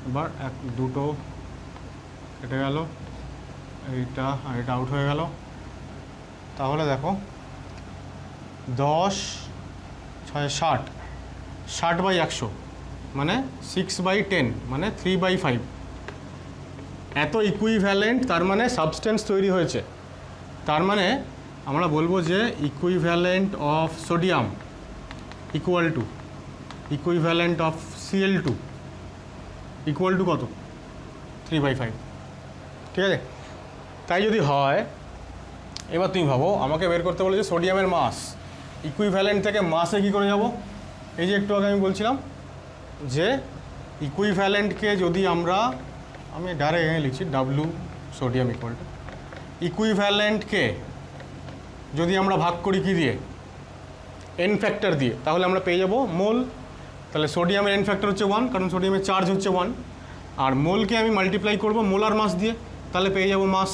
এবার 1 2 কেটে গেল, এইটা আর এটা আউট হয়ে গেল। তাহলে দেখো 10 6 60, 60/100 মানে 6/10 মানে 3/5। এত ইকুইভ্যালেন্ট, তার মানে সাবস্টেন্স তৈরি হয়েছে। তার মানে আমরা বলবো যে equivalent of sodium equal to equivalent of Cl2 equal to কত? 3/5, ঠিক আছে? তাই যদি হয়, এবার তুমি ভাবো আমাকে বের করতে বলেছে সোডিয়ামের মাস। ইকুইভ্যালেন্ট থেকে মাসে কী করে যাব? এই যে একটু আগে আমি বলছিলাম যে ইকুইভ্যালেন্টকে যদি আমরা, আমি ডাইরেক্ট এখানে লিখছি ডাব্লু সোডিয়াম ইকুয়াল টু, ইকুইভ্যালেন্টকে যদি আমরা ভাগ করি কি দিয়ে, এন ফ্যাক্টর দিয়ে, তাহলে আমরা পেয়ে যাব মোল। তাহলে সোডিয়ামের এন ফ্যাক্টর হচ্ছে 1, কারণ সোডিয়ামের চার্জ হচ্ছে 1, আর মোলকে আমি মাল্টিপ্লাই করব মোলার মাস দিয়ে, তাহলে পেয়ে যাব মাস,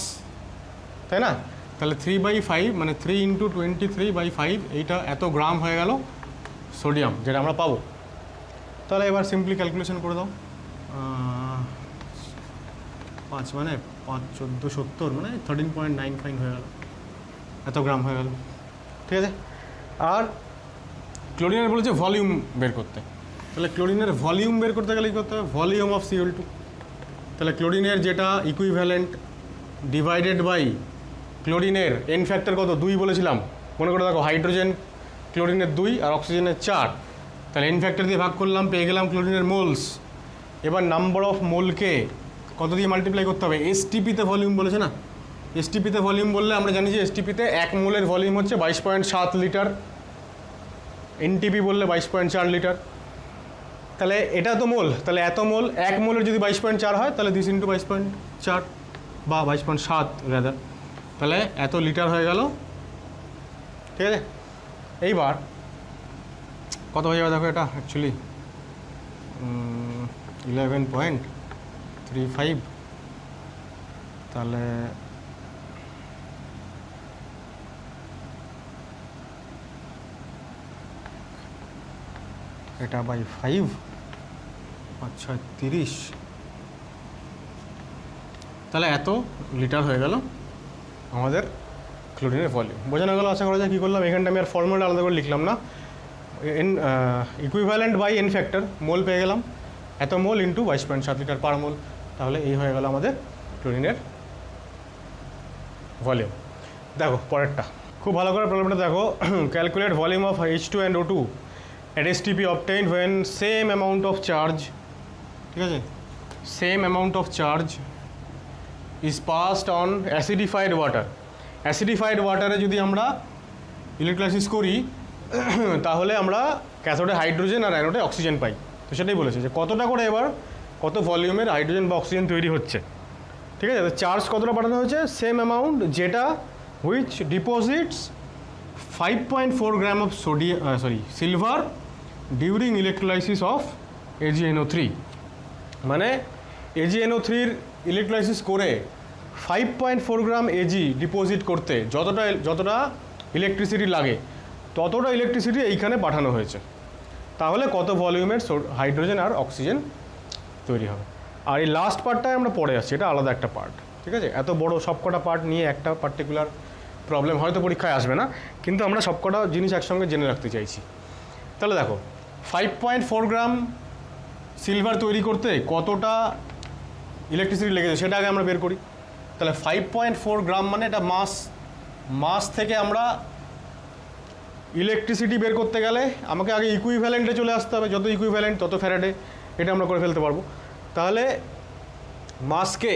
তাই না? তাহলে 3/5 মানে 3 × 23/5, এইটা এত গ্রাম হয়ে গেল সোডিয়াম যেটা আমরা পাবো। তাহলে এবার সিম্পলি ক্যালকুলেশন করে দাও, 5 মানে 5 14 70 মানে 13.95 হয়ে গেল, এত গ্রাম হয়ে গেল, ঠিক আছে? আর ক্লোরিনের বলেছে ভলিউম বের করতে, তাহলে ক্লোরিনের ভলিউম বের করতে গেলে কী করতে হবে, ভলিউম অফ Cl2। তাহলে ক্লোরিনের যেটা ইকুইভ্যালেন্ট ডিভাইডেড বাই ক্লোরিনের এন ফ্যাক্টর কত, 2 বলেছিলাম, মনে করে দেখো, হাইড্রোজেন ক্লোরিনের 2 আর অক্সিজেনের 4, তাহলে এন ফ্যাক্টর দিয়ে ভাগ করলাম, পেয়ে গেলাম ক্লোরিনের মোলস। এবার নাম্বার অফ মোলকে কত দিয়ে মাল্টিপ্লাই করতে হবে, এসটিপিতে ভলিউম বলেছে না, এসটিপিতে ভলিউম বললে আমরা জানি যে এসটিপিতে 1 মোলের ভলিউম হচ্ছে 22.7 লিটার, এনটিপি বললে 22.4 লিটার। তাহলে এটা তো মোল, তাহলে এত মোল, 1 মোলের যদি 22.4 হয় তাহলে দিস ইন্টু 22.4 বা 22.7 রাদার, তাহলে এত লিটার হয়ে গেল, ঠিক আছে? এইবার কত হয়ে যাবে দেখো, এটা অ্যাকচুয়ালি 11.35, তাহলে এটা বাই 5, আচ্ছা 30, তাহলে এত লিটার হয়ে গেল আমাদের ক্লোরিনের ভলিউম। বোঝানো গেল আশা করা যায়। কী করলাম এখানটা, আমি আর ফর্মুলা আলাদা করে লিখলাম না, N equivalent by N factor, mole পেয়ে গেলাম, এত মোল ইন্টু 22.7 লিটার পার মোল, তাহলে এই হয়ে গেল আমাদের ক্লোরিনের ভলিউম। দেখো পরেরটা, খুব ভালো করে প্রবলেমটা দেখো, calculate volume of H2 and O2 at STP obtained when same amount of charge, ঠিক আছে, same amount of charge is passed on acidified water. অ্যাসিডিফাইড ওয়াটারে যদি আমরা ইলেকট্রোলাইসিস করি তাহলে আমরা ক্যাথোডে হাইড্রোজেন আর অ্যানোডে অক্সিজেন পাই। তো সেটাই বলেছে যে কতটা করে এবার কত ভলিউমের হাইড্রোজেন বা অক্সিজেন তৈরি হচ্ছে, ঠিক আছে? তো চার্জ কতটা পাঠানো হয়েছে, সেম অ্যামাউন্ট, যেটা which deposits 5.4 gram of silver during electrolysis of AgNO3। মানে AgNO3-র ইলেকট্রোলাইসিস করে 5.4 গ্রাম Ag ডিপোজিট করতে যতটা ইলেকট্রিসিটি লাগে ততটা ইলেকট্রিসিটি এইখানে পাঠানো হয়েছে, তাহলে কত ভলিউমের হাইড্রোজেন আর অক্সিজেন তৈরি হবে। আর এই লাস্ট পার্টটায় আমরা পড়ে আসছি, এটা আলাদা একটা পার্ট, ঠিক আছে? এত বড় সবকটা পার্ট নিয়ে একটা পার্টিকুলার প্রবলেম হয়তো পরীক্ষায় আসবে না, কিন্তু আমরা সবকটা জিনিস একসঙ্গে জেনে রাখতে চাইছি। তাহলে দেখো 5.4 গ্রাম সিলভার তৈরি করতে কতটা ইলেকট্রিসিটি লেগেছে সেটা আগে আমরা বের করি। তাহলে 5.4 গ্রাম মানে এটা মাস থেকে আমরা ইলেকট্রিসিটি বের করতে গেলে আমাকে আগে ইকুইভ্যালেন্টে চলে আসতে হবে, যত ইকুইভ্যালেন্ট তত ফ্যারাডে, এটা আমরা করে ফেলতে পারবো। তাহলে মাসকে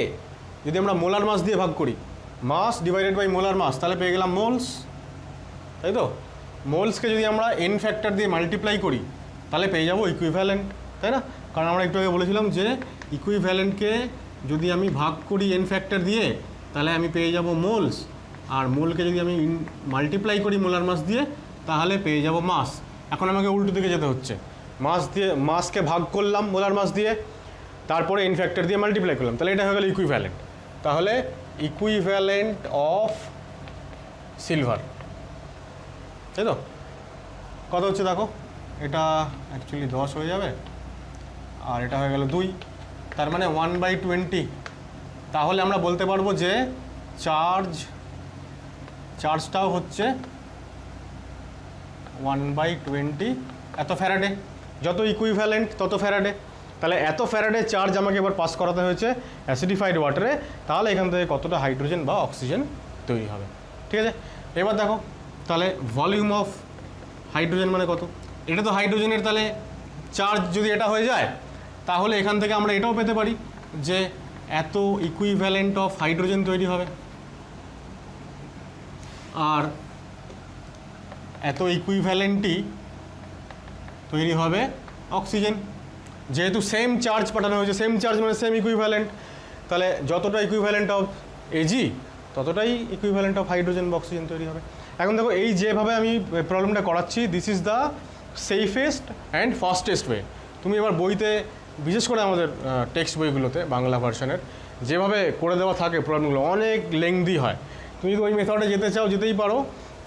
যদি আমরা মোলার মাস দিয়ে ভাগ করি, মাস ডিভাইডেড বাই মোলার মাস, তাহলে পেয়ে গেলাম মোলস, তাই তো? মোলসকে যদি আমরা এন ফ্যাক্টর দিয়ে মাল্টিপ্লাই করি তাহলে পেয়ে যাবো ইকুইভ্যালেন্ট, তাই না? কারণ আমরা একটু আগে বলেছিলাম যে ইকুইভ্যালেন্টকে যদি আমি ভাগ করি এন ফ্যাক্টর দিয়ে তাহলে আমি পেয়ে যাব মোলস, আর মোলকে যদি আমি মাল্টিপ্লাই করি মোলার মাস দিয়ে তাহলে পেয়ে যাব মাস। এখন আমাকে উল্টো দিকে যেতে হচ্ছে, মাসকে ভাগ করলাম মোলার মাস দিয়ে, তারপরে এন ফ্যাক্টর দিয়ে মাল্টিপ্লাই করলাম, তাহলে এটা হয়ে গেল ইকুইভ্যালেন্ট। তাহলে ইকুইভ্যালেন্ট অফ সিলভার, তাই তো? কত হচ্ছে দেখো, এটা অ্যাকচুয়ালি 10 হয়ে যাবে, আর এটা হয়ে গেল 2, তার মানে 1/20। তাহলে আমরা বলতে পারবো যে চার্জটাও হচ্ছে 1/20 এত ফ্যারাডে, যত ইকুইভ্যালেন্ট তত ফ্যারাডে। তাহলে এত ফ্যারাডে চার্জ আমাকে এবার পাস করাতে হয়েছে অ্যাসিডিফাইড ওয়াটারে, তাহলে এখান থেকে কতটা হাইড্রোজেন বা অক্সিজেন তৈরি হবে, ঠিক আছে? এবার দেখো তাহলে ভলিউম অফ হাইড্রোজেন মানে কত, এটা তো হাইড্রোজেনের, তাহলে চার্জ যদি এটা হয়ে যায় তাহলে এখান থেকে আমরা এটাও পেতে পারি যে এত ইকুইভ্যালেন্ট অফ হাইড্রোজেন তৈরি হবে, আর এত ইকুইভ্যালেন্টই তৈরি হবে অক্সিজেন। যেহেতু সেম চার্জ পাঠানো হয়েছে, সেম চার্জ মানে সেম ইকুইভ্যালেন্ট, তাহলে যতটা ইকুইভ্যালেন্ট অফ এজি ততটাই ইকুইভ্যালেন্ট অফ হাইড্রোজেন বা অক্সিজেন তৈরি হবে। এখন দেখো এই যেভাবে আমি প্রবলেমটা করাচ্ছি, this is the safest and fastest way. তুমি এবার বইতে, বিশেষ করে আমাদের টেক্সট বইগুলোতে বাংলা ভার্সনের যেভাবে করে দেওয়া থাকে প্রবলেমগুলো অনেক লেংদি হয়। তুমি যদি ওই মেথডে যেতে চাও যেতেই পারো,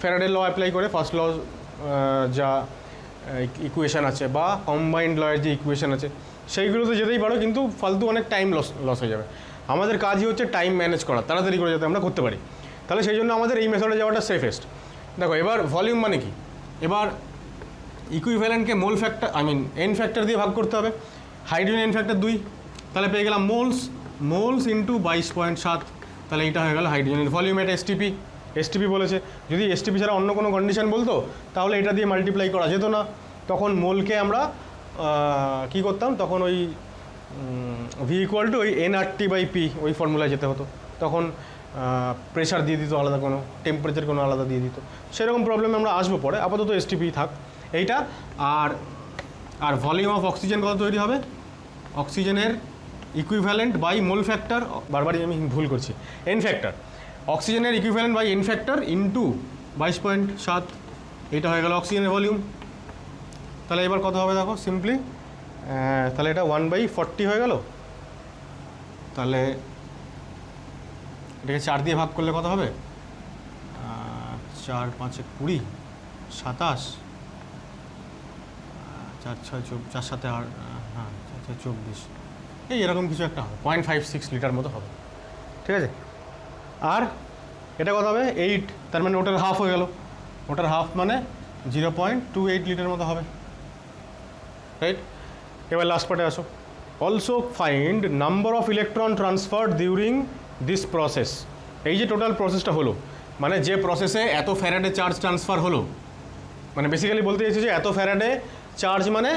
ফ্যারাডের ল অ্যাপ্লাই করে ফার্স্ট ল যা ইকুয়েশান আছে বা কম্বাইন্ড লয়ের যে ইকুয়েশান আছে সেইগুলোতে যেতেই পারো, কিন্তু ফালতু অনেক টাইম লস হয়ে যাবে। আমাদের কাজই হচ্ছে টাইম ম্যানেজ করা, তাড়াতাড়ি করে যাতে আমরা করতে পারি। তাহলে সেই জন্য আমাদের এই মেথডে যাওয়াটা সেফেস্ট। দেখো এবার ভলিউম মানে কি, এবার ইকুইভ্যালেন্টকে মোল ফ্যাক্টর এন ফ্যাক্টর দিয়ে ভাগ করতে হবে। হাইড্রোজেন এন ফ্যাক্টর 2, তাহলে পেয়ে গেলাম মোলস ইন্টু 22.7, তাহলে এইটা হয়ে গেল হাইড্রোজেনের ভলিউম। এটা এসটিপি বলেছে। যদি এসটিপি ছাড়া অন্য কোনো কন্ডিশন বলতো তাহলে এটা দিয়ে মাল্টিপ্লাই করা যেত না, তখন মোলকে আমরা কী করতাম, তখন ওই ভি ইকুয়াল টু ওই nRT/P ওই ফর্মুলায় যেতে হতো, তখন প্রেশার দিয়ে দিত আলাদা, কোনো টেম্পারেচার কোনো আলাদা দিয়ে দিত। সেরকম প্রবলেমে আমরা আসবো পরে, আপাতত এসটিপি থাক এইটা। আর ভলিউম অফ অক্সিজেন কত তৈরি হবে, অক্সিজেনের ইকুইভ্যালেন্ট বাই মোল ফ্যাক্টর, বারবারই আমি ভুল করছি, এন ফ্যাক্টর, অক্সিজেনের equivalent by N factor into 22.7, এটা হয়ে গেল অক্সিজেনের ভলিউম। তাহলে এবার কত হবে দেখো সিম্পলি, তাহলে এটা 1/40 হয়ে গেল। তাহলে এটাকে 4 দিয়ে ভাগ করলে কত হবে, 4 5 20, 27, 4 6 4 7 8, হ্যাঁ 4 24, এই এরকম কিছু একটা হবে, 0.56 লিটার মতো হবে। ঠিক আছে, আর এটা কত হবে 8, তার মানে ওটার হাফ হয়ে গেল, ওটার হাফ মানে 0.28 লিটার মতো হবে, রাইট। এবার লাস্ট পার্টে আসো। Also find number of electron transfer during this process. এই যে টোটাল প্রসেসটা হলো, মানে যে প্রসেসে এত ফ্যারাডে চার্জ ট্রান্সফার হলো, মানে বেসিক্যালি বলতে চাইছি যে এত ফ্যারাডে চার্জ মানে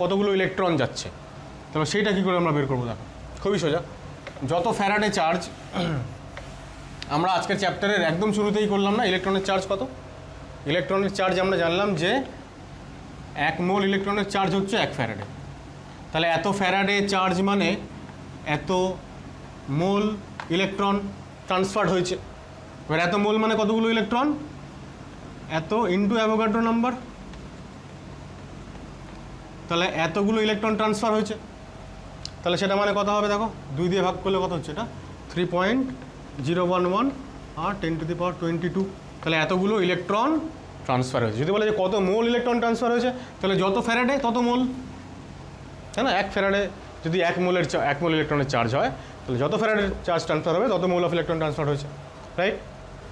কতগুলো ইলেকট্রন যাচ্ছে। তাহলে সেইটা কী করে আমরা বের করবো, দেখো খুবই সোজা। যত ফ্যারাডে চার্জ, আমরা আজকের চ্যাপ্টারের একদম শুরুতেই করলাম না, ইলেকট্রনের চার্জ কত, ইলেকট্রনের চার্জ আমরা জানলাম যে 1 মোল ইলেকট্রনের চার্জ হচ্ছে 1 ফ্যারাডে। তাহলে এত ফ্যারাডে চার্জ মানে এত মোল ইলেকট্রন ট্রান্সফার হয়েছে। এবার এত মোল মানে কতগুলো ইলেকট্রন, এত ইন্টু অ্যাভোগাড্রো নাম্বার, তাহলে এতগুলো ইলেকট্রন ট্রান্সফার হয়েছে। তাহলে সেটা মানে কত হবে দেখো, 2 দিয়ে ভাগ করলে কত হচ্ছে, এটা 3.011 আর 10⁻²2, তাহলে এতগুলো ইলেকট্রন ট্রান্সফার হয়েছে। যদি বলে যে কত মোল ইলেকট্রন ট্রান্সফার হয়েছে, তাহলে যত ফ্যারাডে তত মোল, তাই না। 1 ফ্যারাডে যদি 1 মোল ইলেকট্রনের চার্জ হয়, তাহলে যত ফ্যারাডের চার্জ ট্রান্সফার হবে তত মোল অফ ইলেকট্রন ট্রান্সফার হয়েছে, রাইট।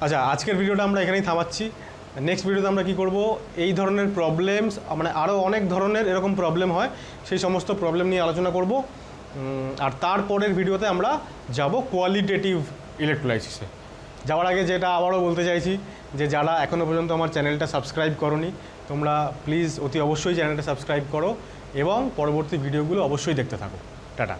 আচ্ছা, আজকের ভিডিওটা আমরা এখানেই থামাচ্ছি। নেক্সট ভিডিওতে আমরা কী করব, এই ধরনের প্রবলেমস, মানে আরও অনেক ধরনের এরকম প্রবলেম হয়, সেই সমস্ত প্রবলেম নিয়ে আলোচনা করব। আর তারপরের ভিডিওতে আমরা যাব কোয়ালিটেটিভ ইলেকট্রোলাইসিসে। যাওয়ার আগে যেটা আবারও বলতে চাইছি, যে যারা এখনও পর্যন্ত আমার চ্যানেলটা সাবস্ক্রাইব করোনি, তোমরা প্লিজ অতি অবশ্যই চ্যানেলটা সাবস্ক্রাইব করো এবং পরবর্তী ভিডিওগুলো অবশ্যই দেখতে থাকো। টাটা।